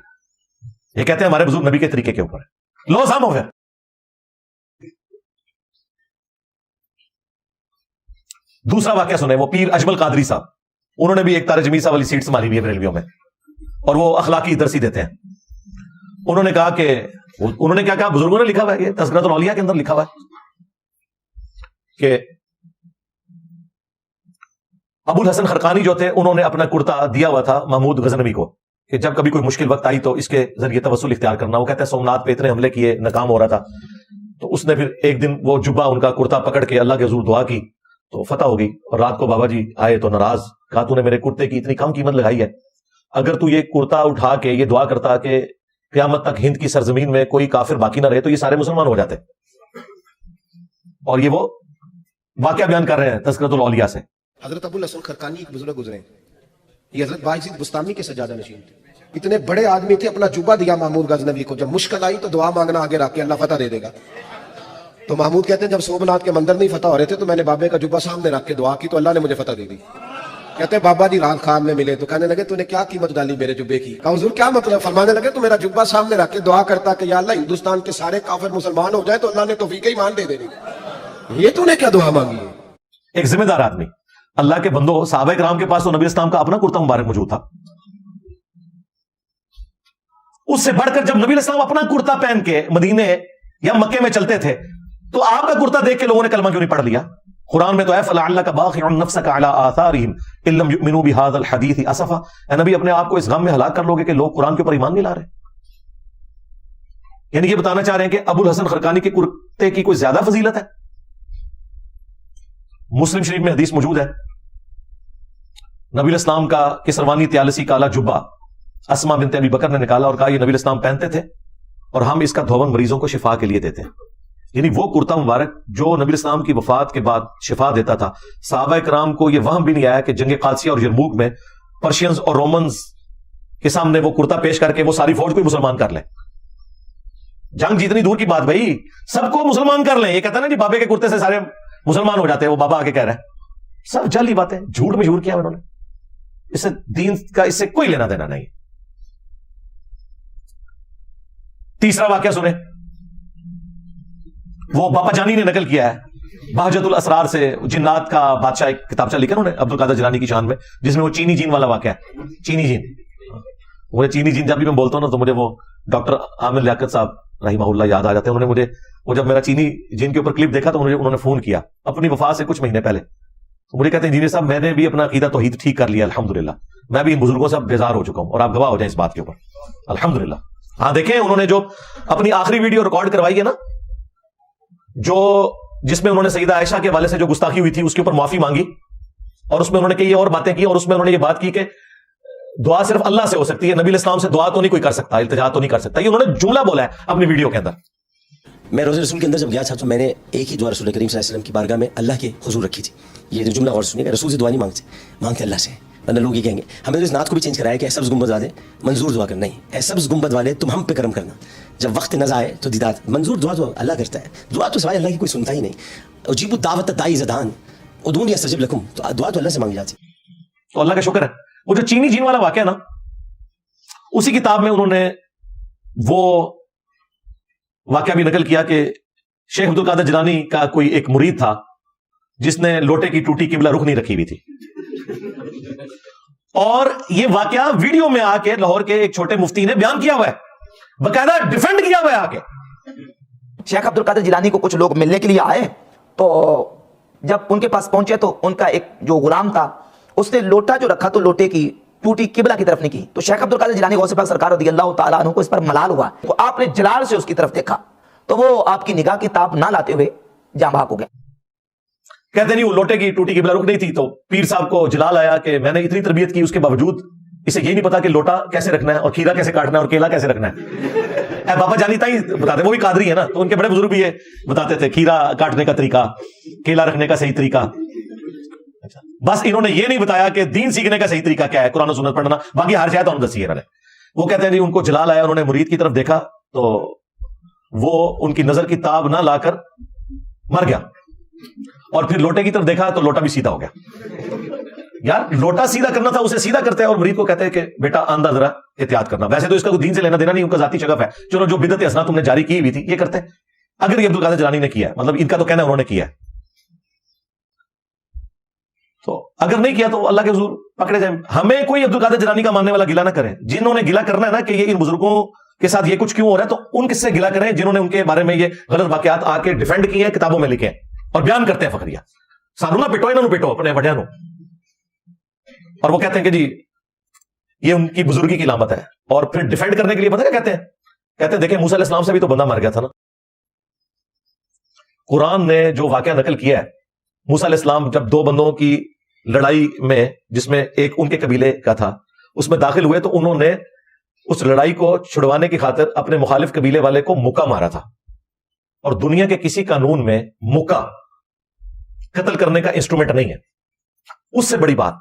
یہ کہتے ہیں ہمارے بزرگ نبی کے طریقے کے اوپر ہے. لو سام ہو گیا. دوسرا واقعہ سنیں, وہ پیر اجمل قادری صاحب, انہوں نے بھی ایک تارے جمیسا والی سیٹ سنبھالی ہوئی ہے بریلویوں میں, اور وہ اخلاقی درسی دیتے ہیں. انہوں نے کہا کہ انہوں نے کیا کہا, بزرگوں نے لکھا ہوا ہے, یہ تذکرۃ الاولیاء کے اندر لکھا ہوا ہے کہ ابو الحسن خرقانی جو تھے انہوں نے اپنا کرتا دیا ہوا تھا محمود غزنوی کو کہ جب کبھی کوئی مشکل وقت آئی تو اس کے ذریعے توسل اختیار کرنا. وہ کہتے ہیں سومناتھ پہ اتنے حملے کیے, ناکام ہو رہا تھا, تو اس نے پھر ایک دن وہ جبہ ان کا کرتا پکڑ کے اللہ کے حضور دعا کی تو فتح ہو گئی. اور رات کو بابا جی آئے تو ناراض, کہا تو نے میرے کرتے کی اتنی کم قیمت لگائی ہے, اگر تو یہ کرتا اٹھا کے یہ دعا کرتا کہ قیامت تک ہند کی سرزمین میں کوئی کافر باقی نہ رہے تو یہ سارے مسلمان ہو جاتے. اور یہ وہ واقعہ بیان کر رہے ہیں تذکرۃ الاولیاء سے. حضرت ابو الحسن خرقانی ایک بزرگ گزرے, یہ حضرت باعزید بستانی کے سجادہ نشین تھے. اتنے بڑے آدمی تھے, اپنا جوبہ دیا محمود غزنوی کو, جب مشکل آئی تو دعا مانگنا آگے رکھ کے اللہ فتح دے دے گا. تو محمود کہتے ہیں جب سومناتھ کے مندر نہیں فتح ہو رہے تھے تو میں نے بابے کا جوبہ سامنے رکھ کے دعا کی تو اللہ نے مجھے فتح دے دی. کہتے ہیں بابا جی رات خواب میں ملے تو کہنے لگے تو نے کیا قیمت ڈالی میرے جوبے کی. کہا حضور کیا مطلب؟ فرمانے لگے تو میرا جوبہ سامنے رکھ کے دعا کرتا کہ یا اللہ ہندوستان کے سارے کافر مسلمان ہو جائے تو اللہ نے توفیق ایمان دے دینی. یہ تو نے کیا دعا مانگی ہے؟ ایک ذمہ دار آدمی, اللہ کے بندوں, صحابہ کرام کے پاس تو نبی اسلام کا اپنا کرتا مبارک موجود تھا. اس سے بڑھ کر جب نبی اسلام اپنا کرتا پہن کے مدینے یا مکے میں چلتے تھے تو آپ کا کرتا دیکھ کے لوگوں نے کلمہ کیوں نہیں پڑھ لیا؟ قرآن میں تو ہے فَلَعَلَّكَ بَاخِعٌ نَفْسَكَ عَلَىٰ آثَارِهِمْ إِن لَّمْ يُؤْمِنُوا بِهَٰذَا الْحَدِيثِ أَسَفًا. اے نبی اپنے آپ کو اس غم میں ہلاک کر لو گے کہ لوگ قرآن کے اوپر ایمان نہیں لا رہے. یعنی یہ بتانا چاہ رہے ہیں کہ ابو الحسن خرقانی کے کرتے کی کوئی زیادہ فضیلت ہے. مسلم شریف میں حدیث موجود ہے, نبی الاسلام کا کسروانی تیالسی کالا جبہ اسما بنت ابی بکر نے نکالا اور کہا یہ نبی الاسلام پہنتے تھے اور ہم اس کا دھون مریضوں کو شفا کے لیے دیتے ہیں. یعنی وہ کرتا مبارک جو نبی الاسلام کی وفات کے بعد شفا دیتا تھا. صحابہ کرام کو یہ وہم بھی نہیں آیا کہ جنگ قادسیہ اور یرموک میں پرشینز اور رومنز کے سامنے وہ کرتا پیش کر کے وہ ساری فوج کو ہی مسلمان کر لیں. جنگ جتنی دور کی بات بھائی, سب کو مسلمان کر لیں. یہ کہتا نا جی بابے کے کرتے سے سارے مسلمان ہو جاتے ہیں, وہ بابا آگے کہہ رہا ہے. سب جعلی باتیں, جھوٹ مشہور کیا انہوں نے, اس سے دین کا اس سے کوئی لینا دینا نہیں. تیسرا واقعہ سنیں, وہ بابا جانی نے نقل کیا ہے بہجت الاسرار سے, جنات کا بادشاہ ایک کتابچہ لکھا انہوں نے عبد القادر جیلانی کی شان میں, جس میں وہ چینی جین والا واقعہ ہے. چینی جین, مجھے چینی جین جب بھی میں بولتا ہوں نا تو مجھے وہ ڈاکٹر عامر لیاقت صاحب رحمہ اللہ یاد آ جاتے ہیں. انہوں نے مجھے وہ جب میرا چینی جین کے اوپر کلپ دیکھا تو انہوں نے فون کیا اپنی وفات سے کچھ مہینے پہلے, تو مجھے کہتے ہیں انجینئر صاحب میں نے بھی اپنا عقیدہ توحید ٹھیک کر لیا الحمدللہ, میں بھی ان بزرگوں سے بیزار ہو چکا ہوں اور آپ گواہ ہو جائیں اس بات کے اوپر الحمدللہ. ہاں دیکھیں انہوں نے جو اپنی آخری ویڈیو ریکارڈ کروائی ہے نا, جو جس میں انہوں نے سیدہ عائشہ کے حوالے سے جو گستاخی ہوئی تھی اس کے اوپر معافی مانگی, اور اس میں انہوں نے کئی اور باتیں کی, اور اس میں انہوں نے یہ بات کی کہ دعا صرف اللہ سے ہو سکتی ہے, نبی علیہ السلام سے دعا تو نہیں کوئی کر سکتا, التجا تو نہیں کر سکتا. یہ انہوں نے جملہ بولا ہے اپنی ویڈیو کے اندر. میں روزہ رسول کے اندر جب گیا تھا تو میں نے ایک ہی دعا رسول کریم صلی اللہ علیہ وسلم کی بارگاہ میں اللہ کے حضور رکھی تھی. یہ جو جملہ اور سنیے گا, رسول سے دعا نہیں مانگتے اللہ سے, ورنہ لوگ یہ کہیں گے. ہمیں تو اس نعت کو بھی چینج کرایا کہ اے سبز گنبد والے منظور دعا کرنا, نہیں اے سبز گنبد والے تم ہم پہ کرم کرنا, جب وقت نظر آئے تو دیدار. منظور دعا تو اللہ کرتا ہے, دعا تو سوائے اللہ کی کوئی سنتا ہی نہیں. اجیبوا الدعوۃ الداعی اذا دعان ادعونی استجب لکم, تو دعا تو اللہ سے مانگی جاتی. تو اللہ کا شکر ہے. وہ جو چینی جین والا واقعہ نا, اسی کتاب میں انہوں نے وہ واقعہ بھی نقل کیا کہ شیخ عبد القادر جیلانی کا کوئی ایک مرید تھا جس نے لوٹے کی ٹوٹی قبلہ رخ نہیں رکھی ہوئی تھی, اور یہ واقعہ ویڈیو میں آ کے لاہور کے ایک چھوٹے مفتی نے بیان کیا ہوا ہے, باقاعدہ ڈیفینڈ کیا ہوا ہے آ کے. شیخ عبد القادر جیلانی کو کچھ لوگ ملنے کے لیے آئے, تو جب ان کے پاس پہنچے تو ان کا ایک جو غلام تھا اس نے لوٹا جو رکھا تو لوٹے کی ٹوٹی قبلہ کی طرف نہیں کی. تو شیخ عبد القادر جیلانی غوث پاک سرکار رضی اللہ تعالیٰ عنہ کو اس پر ملال ہوا, تو آپ نے جلال سے اس کی طرف دیکھا تو وہ آپ کی نگاہ کی تاب نہ لاتے ہوئے جاں بحق ہو گئے. کہتے نہیں وہ لوٹے کی ٹوٹی قبلہ رخ نہیں تھی, تو پیر صاحب کو جلال آیا کہ میں نے اتنی تربیت کی اس کے باوجود اسے یہ نہیں پتا کہ لوٹا کیسے رکھنا ہے اور کھیرا کیسے کاٹنا ہے اور کیلا کیسے رکھنا ہے. اے بابا جانی تائی بتاتے, وہ بھی قادری ہے نا, تو ان کے بڑے بزرگ بھی یہ بتاتے تھے کھیرا کاٹنے کا طریقہ, کیلا رکھنے کا صحیح طریقہ. بس انہوں نے یہ نہیں بتایا کہ دین سیکھنے کا صحیح طریقہ کیا ہے, قرآن و سنت پڑھنا, باقی ہر شاید انہوں نے دسی ہے. وہ کہتے ہیں جی ان کو جلال آیا, انہوں نے مرید کی طرف دیکھا تو وہ ان کی نظر کی تاب نہ لا کر مر گیا, اور پھر لوٹے کی طرف دیکھا تو لوٹا بھی سیدھا ہو گیا. یار لوٹا سیدھا کرنا تھا, اسے سیدھا کرتے ہیں اور مرید کو کہتے ہیں کہ بیٹا آندھا ذرا احتیاط کرنا. ویسے تو اس کا کوئی دین سے لینا دینا نہیں, ان کا ذاتی شغف ہے, چلو جو بدعت حسنہ تم نے جاری کی ہوئی تھی یہ کرتے ہیں. اگر یہ عبدالقادر جیلانی نے کیا ہے, مطلب ان کا تو کہنا ہے انہوں نے کیا ہے, تو اگر نہیں کیا تو اللہ کے حضور پکڑے جائیں. ہمیں کوئی عبدالقادر جیلانی کا ماننے والا گلا نہ کرے. جنہوں نے گلا کرنا ہے نا کہ یہ ان بزرگوں کے ساتھ یہ کچھ کیوں ہو رہا ہے, تو ان کس سے گلا کریں جنہوں نے ان کے بارے میں یہ غلط واقعات آ کے ڈیفینڈ کیے ہیں, کتابوں میں لکھے ہیں اور بیان کرتے ہیں فخریہ. سانو نہ پٹو, انہوں پٹو اپنے وڈیاں نو. اور وہ کہتے ہیں کہ جی یہ ان کی بزرگی کی علامت ہے, اور پھر ڈیفینڈ کرنے کے لیے پتہ کیا کہتے ہیں دیکھیں موسیٰ علیہ السلام سے بھی تو بندہ مر گیا تھا نا. قرآن نے جو واقعہ نقل کیا ہے, موسیٰ علیہ السلام جب دو بندوں کی لڑائی میں, جس میں ایک ان کے قبیلے کا تھا, اس میں داخل ہوئے تو انہوں نے اس لڑائی کو چھڑوانے کی خاطر اپنے مخالف قبیلے والے کو مکہ مارا تھا. اور دنیا کے کسی قانون میں مکہ قتل کرنے کا انسٹرومنٹ نہیں ہے. اس سے بڑی بات,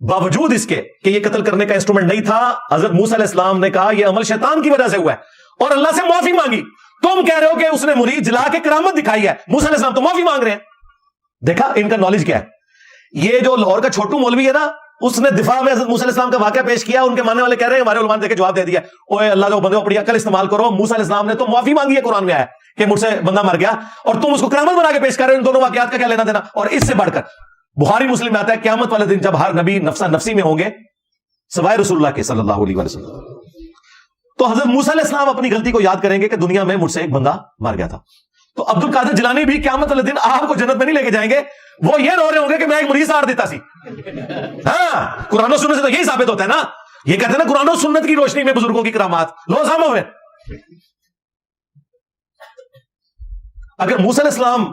باوجود اس کے کہ یہ قتل کرنے کا انسٹرومنٹ نہیں تھا, حضرت موسیٰ علیہ السلام نے کہا یہ عمل شیطان کی وجہ سے ہوا ہے اور اللہ سے معافی مانگی. تم کہہ رہے ہو کہ اس نے مرید جلا کے کرامت دکھائی ہے, موسیٰ علیہ السلام تو معافی مانگ رہے ہیں. دیکھا ان کا نالج کیا ہے. یہ جو لاہور کا چھوٹو مولوی ہے نا, اس نے دفاع میں حضرت موسیٰ علیہ السلام کا واقعہ پیش کیا. ان کے ماننے والے کہہ رہے ہیں ہمارے علماء نے دے کے جواب دے دیا, اوے اللہ کے بندے اپنی عقل استعمال کرو, موسیٰ علیہ السلام نے تو معافی مانگی ہے, قرآن میں آیا کہ مجھ سے بندہ مر گیا, اور تم اس کو کرامت بنا کے پیش کر رہے ہو. ان دونوں واقعات کا کیا لینا دینا. اور اس سے بڑھ کر بخاری مسلم میں آتا ہے قیامت والے دن جب ہر نبی نفسا نفسی میں ہوں گے سوائے رسول اللہ کے صلی اللہ علیہ وسلم, تو حضرت موسیٰ علیہ السلام اپنی غلطی کو یاد کریں گے کہ دنیا میں مجھ سے ایک بندہ مر گیا تھا. تو عبدالقادر جیلانی بھی قیامت والے دن آپ کو جنت میں نہیں لے کے جائیں گے, وہ یہ رو رہے ہوں گے کہ میں ایک مریض آڑ دیتا سی. ہاں قرآن و سنت سے تو یہی ثابت ہوتا ہے نا. یہ کہتے ہیں نا قرآن و سنت کی روشنی میں بزرگوں کی کرامات, لو سامو ہے. اگر موسیٰ علیہ السلام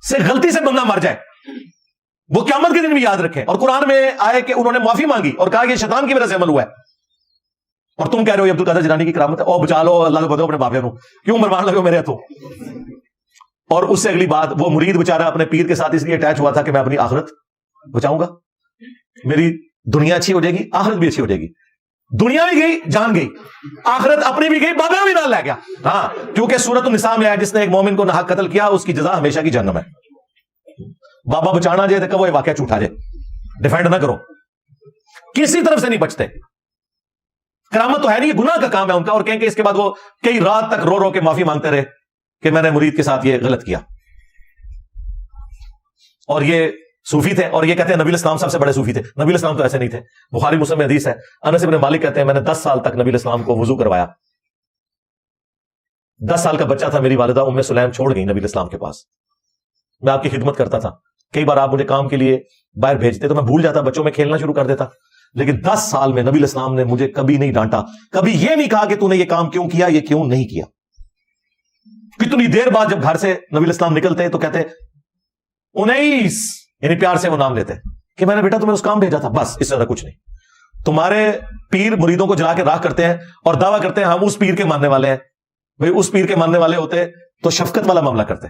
سے غلطی سے بندہ مر جائے, وہ قیامت کے دن بھی یاد رکھیں. اور قرآن میں آئے کہ انہوں نے معافی مانگی اور کہا کہ شیطان کی وجہ سے عمل ہوا ہے, اور تم کہہ رہے ہو یہ عبدالقادر جیلانی کی کرامت ہے, او بچا لو اللہ کو بدو اپنے بابے نو, کیوں مرمان لگے ہو میرے ہاتھوں. اور اس سے اگلی بات, وہ مرید بیچارہ اپنے پیر کے ساتھ اس لیے اٹیچ ہوا تھا کہ میں اپنی آخرت بچاؤں گا, میری دنیا اچھی ہو جائے گی, آخرت بھی اچھی ہو جائے گی. دنیا بھی گئی, جان گئی, آخرت اپنی بھی گئی, بابا بھی نال لے گیا. ہاں کیونکہ سورۃ النساء میں آیا جس نے ایک مومن کو ناحق قتل کیا اس کی جزا ہمیشہ کی جہنم ہے. بابا بچانا جائے تو وہ واقعہ جھوٹا جائے, ڈیفینڈ نہ کرو, کسی طرف سے نہیں بچتے. کرامت تو ہے نہیں, یہ گناہ کا کام ہے ان کا. اور کہیں کہ اس کے بعد وہ کئی رات تک رو رو کے معافی مانگتے رہے کہ میں نے مرید کے ساتھ یہ غلط کیا. اور یہ صوفی تھے, اور یہ کہتے ہیں نبی الاسلام سب سے بڑے صوفی تھے. نبی الاسلام تو ایسے نہیں تھے. بخاری مسلم میں حدیث ہے, انس بن مالک کہتے ہیں میں نے 10 سال تک نبی الاسلام کو وضو کروایا. 10 سال کا بچہ تھا, میری والدہ ام سلیم چھوڑ گئی نبی الاسلام کے پاس. میں آپ کی خدمت کرتا تھا, کئی بار آپ مجھے کام کے لیے باہر بھیجتے تو میں بھول جاتا, بچوں میں کھیلنا شروع کر دیتا. لیکن 10 سال میں نبی الاسلام نے مجھے کبھی نہیں ڈانٹا, کبھی یہ نہیں کہا کہ تو نے یہ کام کیوں کیا, یہ کیوں نہیں کیا. کتنی دیر بعد جب گھر سے نبی الاسلام نکلتے تو کہتے 19, یعنی پیار سے وہ نام لیتے کہ میں نے بیٹا تمہیں اس کام بھیجا تھا, بس اس سے زیادہ کچھ نہیں. تمہارے پیر مریدوں کو جلا کے راہ کرتے ہیں اور دعویٰ کرتے ہیں ہم اس پیر کے ماننے والے ہیں. بھئی اس پیر کے ماننے والے ہوتے تو شفقت والا معاملہ کرتے.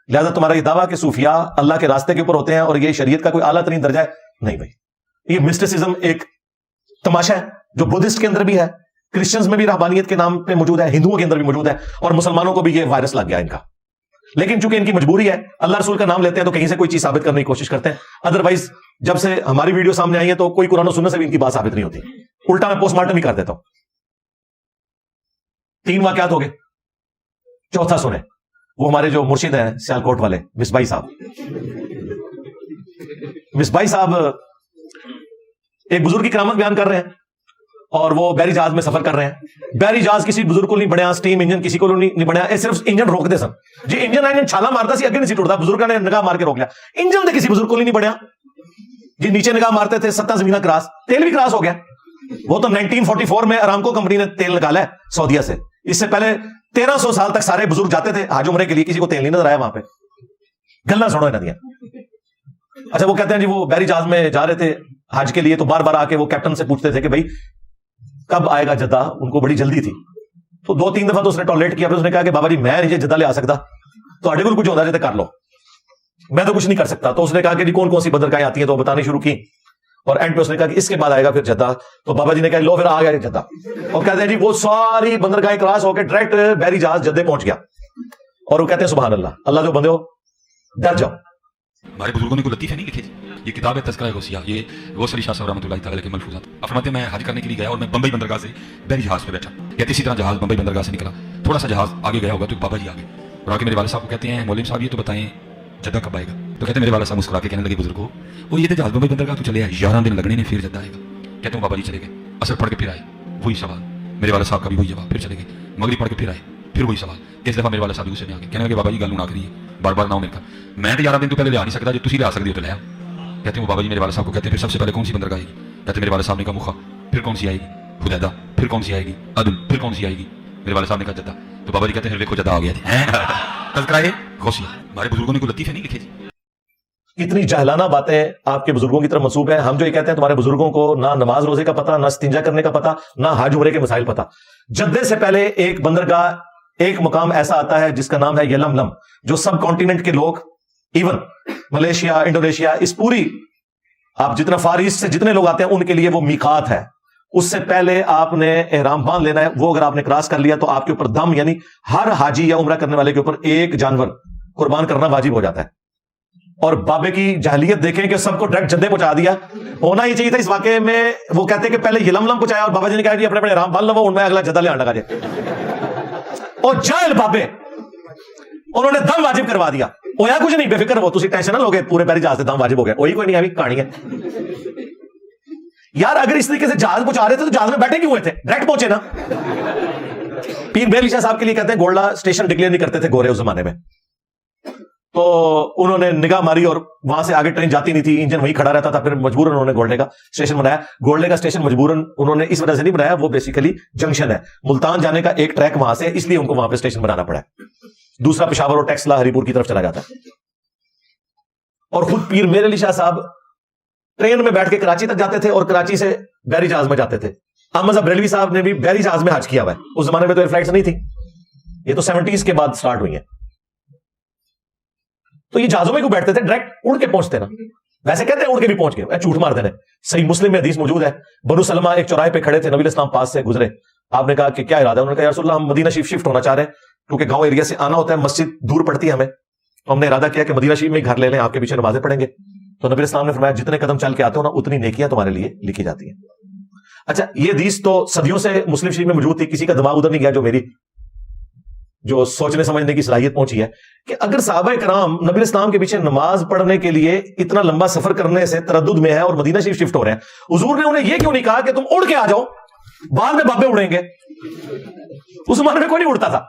لہذا تمہارا یہ دعویٰ کہ صوفیاء اللہ کے راستے کے اوپر ہوتے ہیں اور یہ شریعت کا کوئی اعلیٰ ترین درجہ ہے, نہیں بھائی. یہ مسٹسزم ایک تماشا ہے جو بدھسٹ کے اندر بھی ہے, کرسچنز میں بھی رہبانیت کے نام پہ موجود ہے, ہندوؤں کے اندر بھی موجود ہے, اور مسلمانوں کو بھی یہ وائرس لگ گیا ان کا. لیکن چونکہ ان کی مجبوری ہے, اللہ رسول کا نام لیتے ہیں تو کہیں سے کوئی چیز ثابت کرنے کی کوشش کرتے ہیں. ادروائز جب سے ہماری ویڈیو سامنے آئی ہے تو کوئی قرآن و سنت سے بھی ان کی بات ثابت نہیں ہوتی, الٹا میں پوسٹ مارٹم ہی کر دیتا ہوں. 3 واقعات ہو گئے, چوتھا سنیں. وہ ہمارے جو مرشد ہیں سیالکوٹ والے مصباحی صاحب, مصباحی صاحب ایک بزرگ کی کرامت بیان کر رہے ہیں, اور وہ بحری جہاز میں سفر کر رہے ہیں. بحری جہاز کسی بزرگ کو نہیں بنیا, اسٹیم انجن کسی کو نہیں بنیا, صرف انجن روک دے سن جی. انجن چھالا مارتا سی, اگے نہیں سی ٹوٹتا, بزرگوں نے نگاہ مار کے روک لیا. انجن تو کسی بزرگ کو نہیں بنیا جی. نیچے نگاہ مارتے تھے 7 زمینہ کراس, تیل بھی کراس ہو گیا. وہ تو 1944 میں ارامکو کمپنی نے تیل نکالا ہے سعودیہ سے. اس سے پہلے 1300 سال تک سارے بزرگ جاتے تھے حج عمرے کے لیے, کسی کو تیل نہیں نظر آیا وہاں پہ. گلا سنو ندیاں. اچھا وہ کہتے ہیں جی وہ بحری جہاز میں جا رہے تھے حج کے لیے, تو بار بار آ کے وہ کیپٹن سے پوچھتے تھے کہ بھائی کب آئے گا جدہ, ان کو بڑی جلدی تھی. تو 2-3 دفعہ تو اس نے ٹالریٹ کیا, پھر اس نے کہا کہ بابا جی میں نہیں جدہ لے آ سکتا, تو اڈے کو کچھ ہوتا جاتے کر لو, میں تو کچھ نہیں کر سکتا. تو اس نے کہا کہ جی کون کون سی بدرگاہیں آتی ہیں, تو بتانی شروع کی. اور اینڈ پہ اس نے کہا کہ اس کے بعد آئے گا پھر جدہ. تو بابا جی نے کہا لو پھر آ گیا جدہ, اور کہتے ہیں جی وہ ساری بندرگاہیں کراس ہو کے ڈائریکٹ بحری جہاز جدے پہنچ گیا, اور وہ کہتے ہیں سبحان اللہ, اللہ جو بندے ہو ڈر جاؤ. ہمارے بزرگوں نے کوئی لطیفے نہیں لکھے تھے. یہ کتاب ہے تذکرہ غوثیہ, یہ غوث علی شاہ صاحب رحمۃ اللہ تعالی کے ملفوظات. آپ فرماتے ہیں میں حج کرنے کے لیے گیا اور میں بمبئی بندرگاہ سے بحری جہاز پہ بیٹھا, کہتے اسی طرح جہاز بمبئی بندرگاہ سے نکلا, تھوڑا سا جہاز آگے گیا ہوگا تو بابا جی آگے, اور آگے میرے والد صاحب کو کہتے ہیں مولوی صاحب یہ تو بتائیں جدہ کب آئے گا. تو کہتے ہیں میرے والد صاحب مسکرا کے کہنے لگے بزرگوں وہ یہ تو جہاز بمبئی بندرگاہ تو چلے آئے 11 دن لگنے نے پھر جدہ آئے گا. کہتے ہیں بابا جی چلے گئے, اثر پڑھ کے پھر آئے, وہی سوال. میرے والد صاحب کا بھی وہی جواب, پھر چلے گئے, مغرب پڑھ کے پھر آئے, پھر وہی سوال. اس دفعہ میرے والد صاحب غصے میں آ گئے, کہنے لگے بابا جی گل نہ کریے, بار بار نہ میرے کا, میں تو 11 دن تو پہلے لے آ نہیں سکتا, جو تسی لے آ سکتے ہو تو لے آ. کہتے ہیں وہ بابا جی میرے والد صاحب کو کہتے ہیں پھر سب سے پہلے کون سی بندرگاہ آئے گی. کہتے ہیں میرے والد صاحب نے کہا مخا, پھر کون سی آئے گی حدیدہ, پھر کون سی آئے گی عدل, پھر کون سی آئے گی. میرے والد صاحب نے کہا جدہ. تو بابا جی کہتے ہیں دیکھو جدہ آ گیا تذکرہ غوثیہ. ہمارے بزرگوں نے کوئی لطیفے نہیں لکھے تھے. اتنی جہلانہ باتیں آپ کے بزرگوں کی طرف منسوب ہیں. ہم جو یہ کہتے ہیں تمہارے بزرگوں کو نہ نماز روزے کا پتہ, نہ استنجا کرنے کا پتہ, نہ حج عمرے کے مسائل پتہ. جدے سے پہلے ایک بندرگاہ, ایک مقام ایسا آتا ہے جس کا نام ہے یلملم, جو سب کانٹیننٹ کے لوگ, ایون ملیشیا, انڈونیشیا, اس پوری آپ جتنا فار ایسٹ سے جتنے لوگ آتے ہیں ان کے لیے وہ میقات ہے. اس سے پہلے آپ نے احرام باندھ لینا ہے. وہ اگر آپ نے کراس کر لیا تو آپ کے اوپر دم, یعنی ہر حاجی یا عمرہ کرنے والے کے اوپر ایک جانور قربان کرنا واجب ہو جاتا ہے. اور بابے کی جہلیت دیکھیں کہ سب کو ڈائریکٹ جدے پہنچا دیا. ہونا ہی چاہیے تھا اس واقعے میں. وہ کہتے ہیں کہ پہلے یلملم پہنچایا اور بابا جی نے کہا جی اپنے اپنے احرام باندھ لو, ان میں اگلا جدہ لے آنے لگا جائے. اور جاہل بابے, انہوں نے دم واجب کروا دیا. ہویا کچھ نہیں, بے فکر ہو, تسی ٹینشن نہ لو گے, پورے بحری جہاز سے دم واجب ہو گیا. وہی کوئی نہیں, ابھی کہانی ہے یار. اگر اس طریقے سے جہاز پہنچا رہے تھے تو جہاز میں بیٹھے کیوں ہوئے تھے, ڈائریکٹ پہنچے نا. پیر بیر علی شاہ صاحب کے لیے کہتے ہیں گولڈا اسٹیشن ڈکلیئر نہیں کرتے تھے گورے اس زمانے میں. تو انہوں نے نگاہ ماری اور وہاں سے آگے ٹرین جاتی نہیں تھی, انجن وہیں کھڑا رہتا تھا. پھر مجبوراً انہوں نے گولڈے کا اسٹیشن بنایا. گولڈے کا اسٹیشن مجبوراً انہوں نے اس وجہ سے نہیں بنایا, وہ بیسیکلی جنکشن ہے, ملتان جانے کا ایک ٹریک وہاں سے, اس لیے ان کو وہاں پہ اسٹیشن بنانا پڑا. دوسرا پشاور اور ٹیکسلا ہری پور کی طرف چلا جاتا ہے. اور خود پیر میر علی شاہ صاحب ٹرین میں بیٹھ کے کراچی تک جاتے تھے اور کراچی سے بحری جہاز میں جاتے تھے. احمد بریلوی صاحب نے بھی بحری جہاز میں حج کیا ہوا ہے. اس زمانے میں تو ایئر فلائٹس نہیں تھی, یہ تو 70s کے بعد سٹارٹ ہوئی ہیں. تو یہ جہازوں میں کیوں بیٹھتے تھے, ڈائریکٹ اڑ کے پہنچتے نا. ویسے کہتے ہیں اڑ کے بھی پہنچ گئے, جھوٹ مار دینے. صحیح مسلم میں حدیث موجود ہے, بنو سلمہ ایک چوراہے پہ کھڑے تھے, نبی اسلام پاس سے گزرے. آپ نے کہا کہ کیا ارادہ ہے؟ انہوں نے کہا یا رسول اللہ ہم مدینہ شریف شفٹ ہونا چاہ رہے ہیں, کیونکہ گاؤں ایریا سے آنا ہوتا ہے, مسجد دور پڑتی ہے ہمیں, تو ہم نے ارادہ کیا کہ مدینہ شریف میں ہی گھر لے لیں, آپ کے پیچھے نمازیں پڑھیں گے. تو نبی اسلام نے فرمایا جتنے قدم چل کے آتے ہو نا اتنی نیکیاں تمہارے لیے لکھی جاتی ہیں. اچھا, یہ حدیث تو صدیوں سے مسلم شریف میں موجود تھی, کسی کا دماغ ادھر نہیں گیا. جو میری جو سوچنے سمجھنے کی صلاحیت پہنچی ہے کہ اگر صحابہ کرام نبی اسلام کے پیچھے نماز پڑھنے کے لیے اتنا لمبا سفر کرنے سے تردد میں ہے اور مدینہ شریف شفٹ ہو رہے ہیں, حضور نے انہیں یہ کیوں نہیں کہا کہ تم اڑ کے آ جاؤ, بعد میں بابے اڑیں گے. اس زمانے میں کوئی نہیں اڑتا تھا.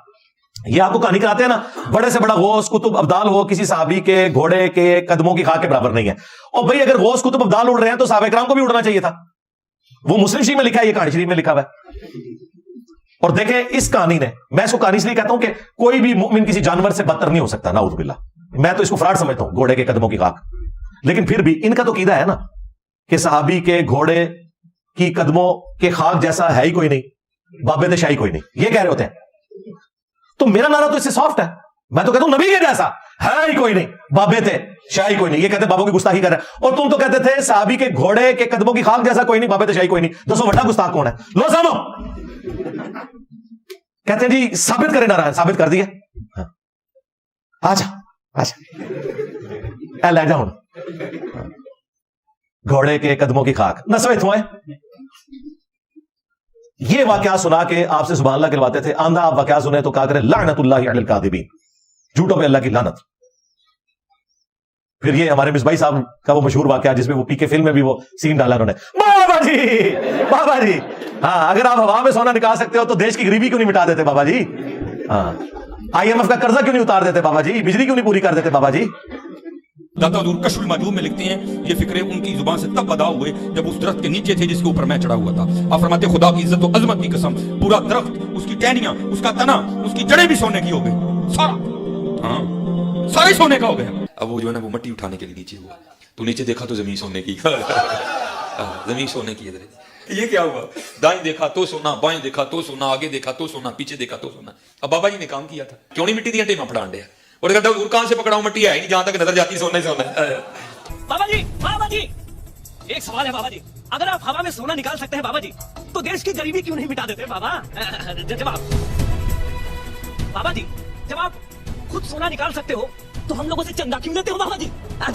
یہ آپ کو کہانی کراتے ہیں نا, بڑے سے بڑا غوث کتب ابدال ہو کسی صحابی کے گھوڑے کے قدموں کی خاک کے برابر نہیں ہے. اور بھائی اگر غوث کتب ابدال اڑ رہے ہیں تو صحابہ کرام کو بھی اڑنا چاہیے تھا. وہ مسلم شریف میں لکھا ہے, یہ کہانی شریف میں لکھا ہوا ہے. اور دیکھیں اس کہانی نے, میں اس کو کہانی اس لیے کہتا ہوں کہ کوئی بھی مومن کسی جانور سے بدتر نہیں ہو سکتا, نعوذ باللہ. میں تو اس کو فراڈ سمجھتا ہوں, گھوڑے کے قدموں کی خاک. لیکن پھر بھی ان کا تو عقیدہ ہے نا کہ صحابی کے گھوڑے کی قدموں کے خاک جیسا ہے ہی کوئی نہیں, بابے تے شاہی کوئی نہیں, یہ کہہ رہے ہوتے ہیں. تو میرا نعرہ تو اس سے سافٹ ہے, میں تو کہتا ہوں نبی کے جیسا ہے ہی کوئی نہیں, بابے تھے شاہی کوئی نہیں. یہ کہتے بابوں کی گستاخی کر رہے ہیں, اور تم تو کہتے تھے صحابی کے گھوڑے کے قدموں کی خاک جیسا کوئی نہیں, بابے تھے شاہی کوئی نہیں. دسو بڑا گستاخ کون ہے؟ لو سامو. کہتے ہیں جی ثابت کرے نعرہ, ثابت کر دیے. آجا اے لے جا ہوں, گھوڑے کے قدموں کی خاک نسوے تھوئے. یہ واقعہ سنا کے آپ سے سبحان اللہ کہلواتے تھے. آندھا آپ واقعہ سنے تو کہا کرے لعنت اللہ علی الکاذبین, جھوٹوں پہ اللہ کی لعنت. پھر یہ ہمارے مصباحی صاحب کا وہ مشہور واقعہ جس میں وہ پی کے فلم میں بھی وہ سین ڈالا انہوں نے, بابا جی ہاں اگر آپ ہوا میں سونا نکال سکتے ہو تو دیش کی غریبی کیوں نہیں مٹا دیتے بابا جی؟ ہاں IMF کا قرضہ کیوں نہیں اتار دیتے بابا جی؟ بجلی کیوں نہیں پوری کر دیتے بابا جی؟ داتا حضور کشف المعجوب میں لکھتے ہیں یہ فکرے ان کی زبان سے تب ادا ہوئے جب اس درخت کے نیچے تھے جس کے اوپر میں چڑھا ہوا تھا. آپ فرماتے خدا کی عزت و عظمت کی قسم, پورا درخت, اس کی ٹہنیاں, اس کا تنا, اس کی جڑیں بھی سونے کی ہو گئی, سارا ہاں سارے سونے کا ہو گیا. اب وہ جو ہے نا وہ مٹی اٹھانے کے لیے نیچے ہوا, تو نیچے دیکھا تو زمین سونے کی, زمین سونے کی. یہ کیا ہوا؟ دائیں دیکھا تو سونا, بائیں دیکھا تو سونا, آگے دیکھا تو سونا, پیچھے دیکھا تو سونا. اب بابا جی نے کام کیا تھا, کیوں نہیں مٹی دیا ٹیما پھڑان دیا, اور کہتا کہاں سے پکڑاؤں, مٹی ہے نہیں, جہاں تک نظر جاتی سونا ہی سونا ہے. بابا جی ایک سوال ہے بابا جی, اگر آپ ہوا میں سونا نکال سکتے ہیں بابا جی, تو دیش کی غریبی کیوں نہیں مٹا دیتے بابا؟ جواب بابا جی, جب آپ خود سونا نکال سکتے ہو تو ہم لوگوں سے چندہ کیوں لیتے ہو بابا جی؟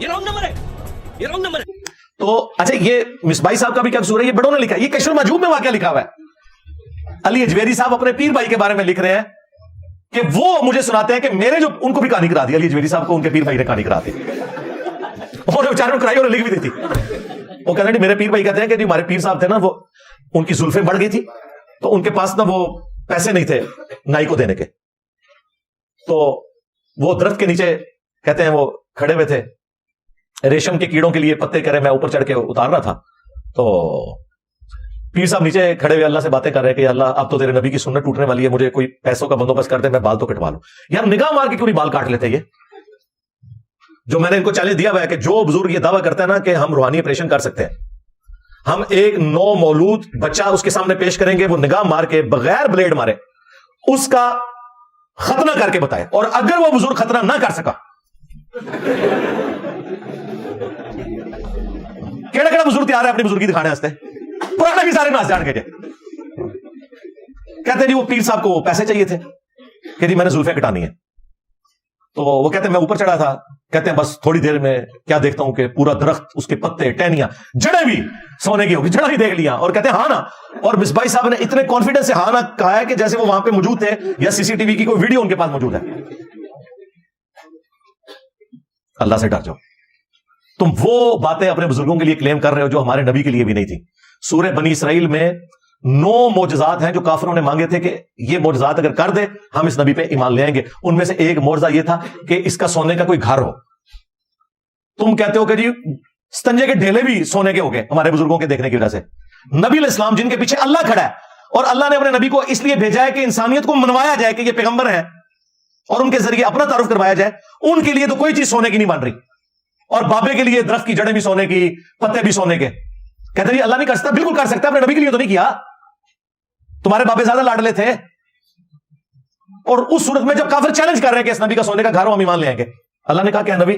یہ رانگ نمبر ہے, یہ رانگ نمبر ہے. تو اچھا, یہ مصباحی صاحب کا بھی کیا قصور ہے؟ یہ بڑوں نے لکھا ہے, یہ کشف المحجوب میں واقعہ لکھا ہوا ہے. علی اجویری صاحب اپنے پیر بھائی کے بارے میں لکھ رہے ہیں کہ وہ مجھے سناتے ہیں کہ میرے جو, ان کو بھی کہانی کرا دی, علی اجویری صاحب کو ان کے پیر بھائی نے کہانی کرا دی, اور بیچارے نے کرائی اور لکھ بھی دی تھی. وہ کہتے ہیں میرے پیر بھائی کہتے ہیں کہ جو ہمارے پیر صاحب تھے نا, وہ ان کی زلفیں بڑھ گئی تھی, تو ان کے پاس نا وہ پیسے نہیں تھے نائی کو دینے کے, تو وہ درخت کے نیچے کہتے ہیں وہ کھڑے ہوئے تھے, ریشم کے کیڑوں کے لیے پتے کرے, میں اوپر چڑھ کے اتار رہا تھا, تو پیر صاحب نیچے کھڑے ہوئے اللہ سے باتیں کر رہے کہ اللہ اب تو تیرے نبی کی سنت ٹوٹنے والی ہے, مجھے کوئی پیسوں کا بندوبست کر دے, میں بال تو کٹوا لوں. یار نگاہ مار کے کیوں نہیں بال کاٹ لیتے؟ یہ جو میں نے ان کو چیلنج دیا ہوا ہے کہ جو بزرگ یہ دعویٰ کرتا ہے نا کہ ہم روحانی آپریشن کر سکتے ہیں, ہم ایک نو مولود بچہ اس کے سامنے پیش کریں گے, وہ نگاہ مار کے بغیر بلیڈ مارے اس کا ختنہ کر کے بتائے, اور اگر وہ بزرگ ختنہ نہ کر سکا, کیڑا کیڑا بزرگ تیار ہے اپنی بزرگی دکھانے واسطے؟ پرانے بھی سارے ناس جان کے کہتے ہیں جی وہ پیر صاحب کو پیسے چاہیے تھے کہ جی میں نے زلفیں کٹانی ہے, تو وہ کہتے ہیں میں اوپر چڑھا تھا, کہتے ہیں بس تھوڑی دیر میں کیا دیکھتا ہوں کہ پورا درخت, اس کے پتے, ٹہنیاں, جڑیں بھی سونے کی ہوگی, جڑا بھی دیکھ لیا, اور کہتے ہیں ہاں نا, اور مصباحی صاحب نے اتنے کانفیڈنس سے ہاں نا کہا ہے کہ جیسے وہ وہاں پہ موجود تھے یا سی سی ٹی وی کی کوئی ویڈیو ان کے پاس موجود ہے. اللہ سے ڈر جاؤ, تم وہ باتیں اپنے بزرگوں کے لیے کلیم کر رہے ہو جو ہمارے نبی کے لیے بھی نہیں تھی. سورہ بنی اسرائیل میں 9 معجزات ہیں جو کافروں نے مانگے تھے کہ یہ معجزات اگر کر دے ہم اس نبی پہ ایمان لے آئیں گے. ان میں سے ایک معجزہ یہ تھا کہ اس کا سونے کا کوئی گھر ہو. تم کہتے ہو کہ جی ستنجے کے ڈھیلے بھی سونے کے ہو گئے ہمارے بزرگوں کے دیکھنے کی وجہ سے. نبی علیہ السلام جن کے پیچھے اللہ کھڑا ہے, اور اللہ نے اپنے نبی کو اس لیے بھیجا ہے کہ انسانیت کو منوایا جائے کہ یہ پیغمبر ہیں اور ان کے ذریعے اپنا تعارف کروایا جائے, ان کے لیے تو کوئی چیز سونے کی نہیں بن رہی, اور بابے کے لیے درخت کی جڑیں بھی سونے کی, پتے بھی سونے کے. کہتے ہیں اللہ نہیں کر سکتا, بالکل کر سکتا, اپنے نبی کے لیے تو نہیں کیا, تمہارے بابے زیادہ لاڈلے تھے. اور اس صورت میں جب کافر چیلنج کر رہے ہیں کہ اس نبی کا سونے کا گھر ہو ہم ایمان لے آئیں گے, اللہ نے کہا کہ نبی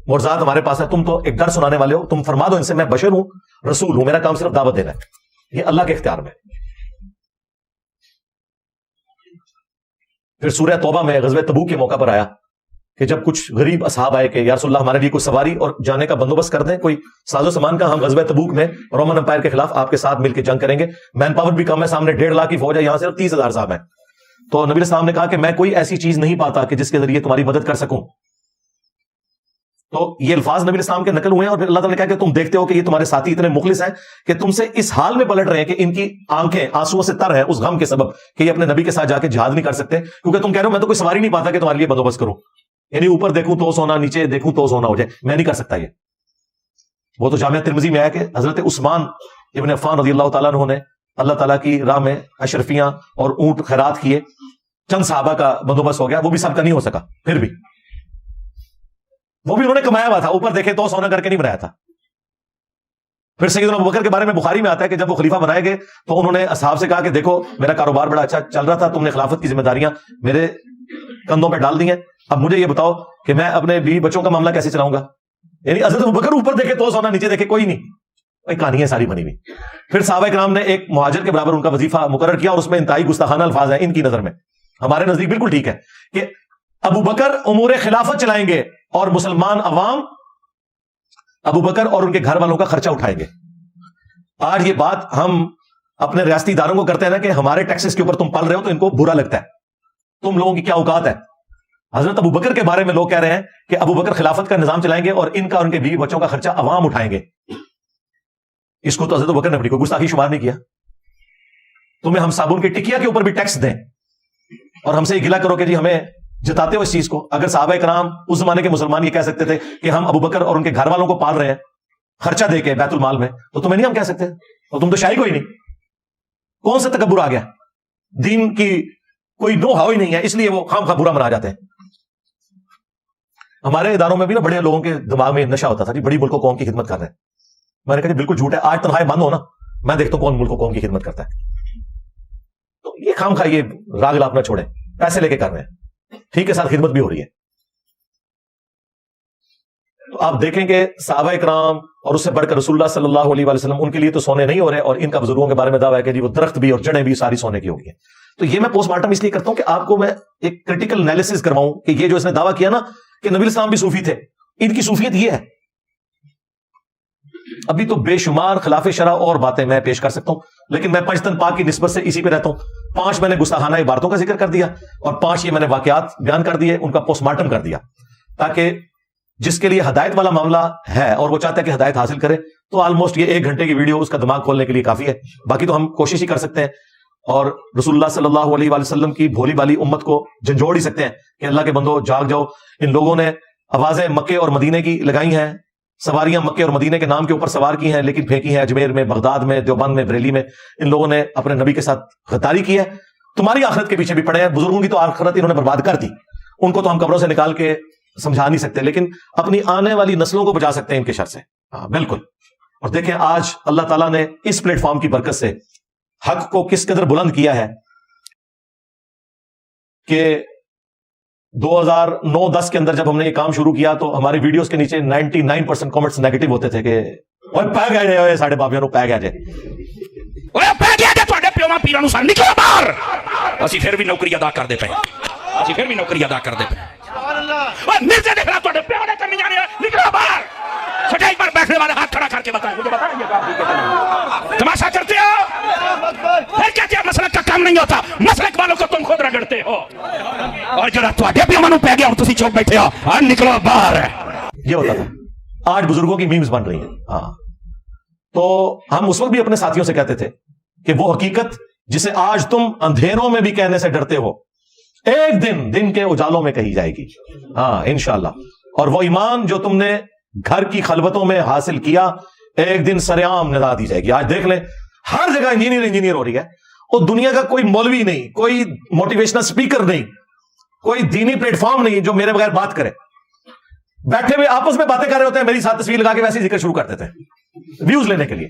معجزات ہمارے پاس ہے, تم تو ایک ڈر سنانے والے ہو, تم فرما دو ان سے میں بشر ہوں, رسول ہوں, میرا کام صرف دعوت دینا ہے. یہ اللہ کے اختیار میں. پھر سورہ توبہ میں غزوہ تبوک کے موقع پر آیا کہ جب کچھ غریب اصحاب آئے کہ یا رسول اللہ ہمارے لیے کوئی سواری اور جانے کا بندوبست کر دیں, کوئی ساز و سامان کا, ہم غزوہ تبوک میں رومن امپائر کے خلاف آپ کے ساتھ مل کے جنگ کریں گے, مین پاور بھی کم ہے, سامنے 1.5 لاکھ کی فوج ہے, یہاں صرف 30,000 صاحب ہیں. تو نبی السلام نے کہا کہ میں کوئی ایسی چیز نہیں پاتا کہ جس کے ذریعے تمہاری مدد کر سکوں. تو یہ الفاظ نبی السلام کے نقل ہوئے ہیں, اور پھر اللہ تعالیٰ نے کہا کہ تم دیکھتے ہو کہ یہ تمہارے ساتھی اتنے مخلص ہیں کہ تم سے اس حال میں پلٹ رہے ہیں کہ ان کی آنکھیں آنسوؤں سے تر ہیں اس غم کے سبب کہ یہ اپنے نبی کے ساتھ جا کے جہاد نہیں کر سکتے, کیونکہ تم کہہ رہے ہو میں تو کوئی سواری نہیں پاتا کہ تمہارے لیے بندوبست کروں, یعنی اوپر دیکھوں تو سونا, نیچے دیکھوں تو سونا ہو جائے, میں نہیں کر سکتا یہ. وہ تو جامعہ ترمذی میں آیا کہ حضرت عثمان ابن عفان رضی اللہ تعالیٰ عنہ نے اللہ تعالیٰ کی راہ میں اشرفیاں اور اونٹ خیرات کیے, چند صحابہ کا بندوبست ہو گیا, وہ بھی سب کا نہیں ہو سکا, پھر بھی وہ بھی انہوں نے کمایا ہوا تھا, اوپر دیکھے تو سونا کر کے نہیں بنایا تھا. پھر سیدنا ابوبکر کے بارے میں بخاری میں آتا ہے کہ جب وہ خلیفہ بنائے گئے تو انہوں نے اصحاب سے کہا کہ دیکھو میرا کاروبار بڑا اچھا چل رہا تھا, تم نے خلافت کی ذمہ داریاں میرے کندھوں پہ ڈال دی ہیں, اب مجھے یہ بتاؤ کہ میں اپنے بیوی بچوں کا معاملہ کیسے چلاؤں گا. یعنی حضرت ابوبکر اوپر دیکھے تو سونا, نیچے دیکھے کوئی نہیں, کہانیاں ساری بنی ہوئی. پھر صحابہ کرام نے ایک مہاجر کے برابر ان کا وظیفہ مقرر کیا, اور اس میں انتہائی گستاخانہ الفاظ ہیں ان کی نظر میں. ہمارے نزدیک بالکل ٹھیک ہے کہ ابوبکر امور خلافت چلائیں گے اور مسلمان عوام ابوبکر اور ان کے گھر والوں کا خرچہ اٹھائیں گے. آج یہ بات ہم اپنے ریاستی اداروں کو کرتے ہیں نا کہ ہمارے ٹیکسز کے اوپر تم پل رہے ہو تو ان کو برا لگتا ہے, تم لوگوں کی کیا اوقات ہے. حضرت ابوبکر کے بارے میں لوگ کہہ رہے ہیں کہ ابوبکر خلافت کا نظام چلائیں گے اور ان کا اور ان کے بیوی بچوں کا خرچہ عوام اٹھائیں گے. اس کو تو حضرت ابوبکر نے اپنی کوئی گستاخی شمار نہیں کیا. تمہیں ہم صابن کی ٹکیا کے اوپر بھی ٹیکس دیں اور ہم سے یہ گلا کرو کہ جی ہمیں جتاتے ہو اس چیز کو. اگر صحابہ کرام اس زمانے کے مسلمان یہ کہہ سکتے تھے کہ ہم ابوبکر اور ان کے گھر والوں کو پال رہے ہیں خرچہ دے کے بیت المال میں, تو تمہیں نہیں ہم کہہ سکتے, اور تم تو شاہی کوئی نہیں. کون سا تکبر آ گیا, دین کی کوئی نو ہاؤ ہی نہیں ہے, اس لیے وہ خام خواہ برا منا جاتے ہیں. ہمارے اداروں میں بھی نا بڑے لوگوں کے دماغ میں نشہ ہوتا تھا جی بڑی ملک و قوم کی خدمت کر رہے ہیں. میں نے کہا جی بالکل جھوٹ ہے, آج تنخواہیں بند ہو نا میں دیکھتا ہوں کون ملک و قوم کی خدمت کرتا ہے. تو یہ خام خواہ یہ راگ لاپنا چھوڑے, پیسے لے کے کر رہے ہیں, ٹھیک ہے ساتھ خدمت بھی ہو رہی ہے. تو آپ دیکھیں کہ صحابہ اکرام اور اس سے بڑھ کر رسول اللہ صلی اللہ علیہ وسلم ان کے لیے تو سونے نہیں ہو رہے، اور ان کا بزرگوں کے بارے میں دعویٰ ہے کہ جی وہ درخت بھی اور جڑیں بھی ساری سونے کی ہوگی. تو یہ میں پوسٹ مارٹم اس لیے کرتا ہوں کہ آپ کو میں ایک کریٹیکل انالیسس کرواؤں کہ یہ جو اس نے دعویٰ کیا نا کہ نبی اسلام بھی صوفی تھے، ان کی صوفیت یہ ہے. ابھی تو بے شمار خلاف شرع اور باتیں میں پیش کر سکتا ہوں، لیکن میں پنجتن پاک کی نسبت سے اسی پہ رہتا ہوں. 5 میں نے گستاخانہ عبارتوں کا ذکر کر دیا، اور 5 یہ میں نے واقعات بیان کر دیے، ان کا پوسٹ مارٹم کر دیا، تاکہ جس کے لیے ہدایت والا معاملہ ہے اور وہ چاہتا ہے کہ ہدایت حاصل کرے تو آلموسٹ یہ 1 گھنٹے کی ویڈیو اس کا دماغ کھولنے کے لیے کافی ہے. باقی تو ہم کوشش ہی کر سکتے ہیں اور رسول اللہ صلی اللہ علیہ وسلم کی بھولی بالی امت کو جھنجھوڑ ہی سکتے ہیں کہ اللہ کے بندو جاگ جاؤ. ان لوگوں نے آوازیں مکے اور مدینے کی لگائی ہیں، سواریاں مکے اور مدینے کے نام کے اوپر سوار کی ہیں، لیکن پھینکی ہیں اجمیر میں، بغداد میں، دیوبند میں، بریلی میں. ان لوگوں نے اپنے نبی کے ساتھ غداری کی ہے. تمہاری آخرت کے پیچھے بھی پڑے ہیں. بزرگوں کی تو آخرت انہوں نے برباد کر دی، ان کو تو ہم قبروں سے نکال کے سمجھا نہیں سکتے، لیکن اپنی آنے والی نسلوں کو بچا سکتے ہیں ان کے شر سے. ہاں بالکل. اور دیکھیں آج اللہ تعالیٰ نے اس پلیٹ فارم کی برکت سے حق کو کس قدر بلند کیا ہے کہ 2009-10 کے اندر جب ہم نے یہ کام شروع کیا تو ہماری ویڈیوز کے نیچے 99% کامنٹس نیگیٹو ہوتے تھے کہ اوے پہ گئے جے ساڈے بابیاں نو پہ گیا جے، اوے پہ گیا جے تواڈے پیواں پیراں نو سن نکلو باہر. اسی پھر بھی نوکری ادا کر دے پے، اسی پھر بھی نوکری ادا کر دے پے. اوے مرزے دیکھ رہا تواڈے پیو نے کرنی جانی نکلو باہر. سٹیج پر بیٹھنے والے ہاتھ کھڑا کر کے بتائیں، مجھے بتائیں یہ کام تماشا کرتے ہو؟ پھر کہتے ہیں مسلک کا کام نہیں ہوتا، مسلک والوں کو تم خود رگڑتے ہو. اور جو تواڈے پیو نو پہ گیا اور تسی چوک بیٹھے ہو نکلو باہر. یہ ہوتا تھا. آج بزرگوں کی میمز بن رہی ہیں. ہاں تو ہم اس وقت بھی اپنے ساتھیوں سے کہتے تھے کہ وہ حقیقت جسے آج تم اندھیروں میں بھی کہنے سے ڈرتے ہو ایک دن کے اجالوں میں کہی جائے گی. ہاں انشاءاللہ. اور وہ ایمان جو تم نے گھر کی خلوتوں میں حاصل کیا ایک دن سریعام ندا دی جائے گی. آج دیکھ لیں ہر جگہ انجینئر ہو رہی ہے، اور دنیا کا کوئی مولوی نہیں، کوئی موٹیویشنل سپیکر نہیں، کوئی دینی پلیٹ فارم نہیں جو میرے بغیر بات کرے. بیٹھے ہوئے آپس میں باتیں کر رہے ہوتے ہیں، میری ساتھ تصویر لگا کے ویسے ہی ذکر شروع کر دیتے ہیں ویوز لینے کے لیے.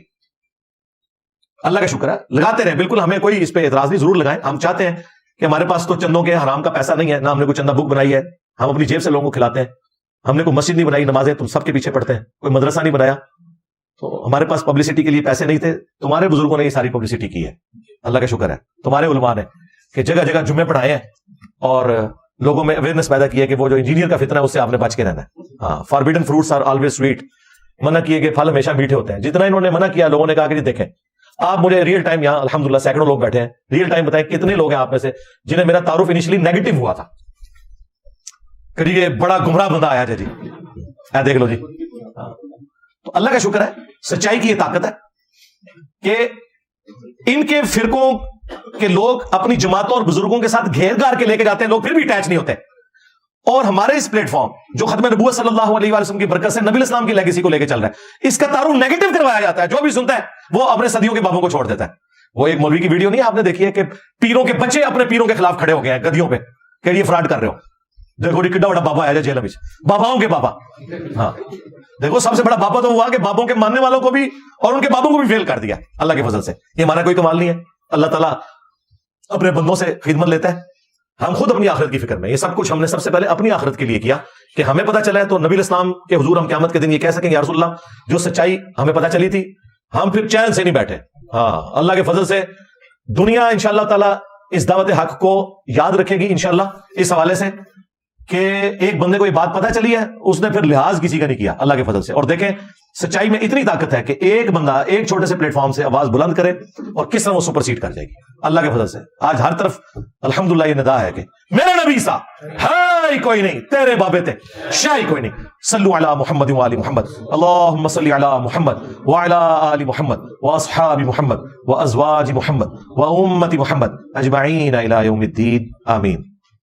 اللہ کا شکر ہے لگاتے رہے، بالکل ہمیں کوئی اس پہ اعتراض نہیں، ضرور لگائیں. ہم چاہتے ہیں کہ ہمارے پاس تو چندوں کے حرام کا پیسہ نہیں ہے، نہ ہم نے کوئی چندہ بک بنائی ہے، ہم اپنی جیب سے لوگوں کو کھلاتے ہیں. ہم نے کوئی مسجد نہیں بنائی، نمازیں تم سب کے پیچھے پڑھتے ہیں، کوئی مدرسہ نہیں بنایا، تو ہمارے پاس پبلسٹی کے لیے پیسے نہیں تھے. تمہارے بزرگوں نے یہ ساری پبلسٹی کی ہے، اللہ کا شکر ہے. تمہارے علماء نے کہ جگہ جگہ جمعے پڑھائے ہیں اور لوگوں میں اویئرنیس پیدا کی ہے کہ وہ جو انجینئر کا فتنہ ہے اس سے آپ نے بچ کے رہنا ہے. ہاں forbidden fruits are always sweet, منع کیے کہ پھل ہمیشہ میٹھے ہوتے ہیں. جتنا انہوں نے منع کیا لوگوں نے کہا کہ دیکھیں آپ مجھے ریئل ٹائم، یہاں الحمدللہ سینکڑوں لوگ بیٹھے ہیں، ریئل ٹائم بتائیں کتنے لوگ ہیں آپ میں سے جنہیں میرا تعارف انیشلی نیگیٹو ہوا تھا کہ یہ بڑا گمراہ بندہ آیا جی اے دیکھ لو جی. تو اللہ کا شکر ہے سچائی کی یہ طاقت ہے کہ ان کے فرقوں کے لوگ اپنی جماعتوں اور بزرگوں کے ساتھ گھیر گھار کے لے کے جاتے ہیں، لوگ پھر بھی اٹیچ نہیں ہوتے. اور ہمارے اس پلیٹ فارم جو ختم نبوت صلی اللہ علیہ وسلم کی برکت سے نبی الاسلام کی لیگیسی کو لے کے چل رہا ہے، اس کا تعارف نیگیٹو کروایا جاتا ہے. جو بھی سنتا ہے وہ اپنے صدیوں کے بابوں کو چھوڑ دیتا ہے. وہ ایک مولوی کی ویڈیو نہیں آپ نے دیکھی ہے کہ پیروں کے بچے اپنے پیروں کے خلاف کھڑے ہو گئے ہیں گدیوں پہ کہ یہ فراڈ کر رہے ہو. دیکھو کڈا بڑا بابا آیا جیل میں، باباؤں کے بابا. ہاں دیکھو سب سے بڑا بابا تو ہوا کہ بابوں کے ماننے والوں کو بھی اور ان کے بابوں کو بھی فیل کر دیا اللہ کے فضل سے. یہ ہمارا کوئی کمال نہیں ہے، اللہ تعالیٰ اپنے بندوں سے خدمت لیتا ہے. ہم خود اپنی آخرت کی فکر میں، یہ سب کچھ ہم نے سب سے پہلے اپنی آخرت کے لیے کیا کہ ہمیں پتہ چلا ہے تو نبی الاسلام کے حضور ہم قیامت کے دن یہ کہہ سکیں یا رسول اللہ جو سچائی ہمیں پتہ چلی تھی ہم پھر چین سے نہیں بیٹھے. ہاں اللہ کے فضل سے دنیا انشاءاللہ تعالیٰ اس دعوت حق کو یاد رکھے گی انشاءاللہ، اس حوالے سے کہ ایک بندے کو یہ بات پتہ چلی ہے اس نے پھر لحاظ کسی کا نہیں کیا اللہ کے فضل سے. اور دیکھیں سچائی میں اتنی طاقت ہے کہ ایک بندہ ایک چھوٹے سے پلیٹ فارم سے آواز بلند کرے اور کس طرح وہ سپر سیڈ کر جائے گی اللہ کے فضل سے. آج ہر طرف الحمدللہ یہ ندا ہے کہ میرے نبی سا ہے کوئی نہیں، تیرے بابے تھے شاہی کوئی نہیں. صلو علی محمد وآل محمد، اللہم صلی علی محمد وعلی آل محمد واصحاب محمد وازواج محمد وامت محمد اجمعین الی یوم الدین، آمین.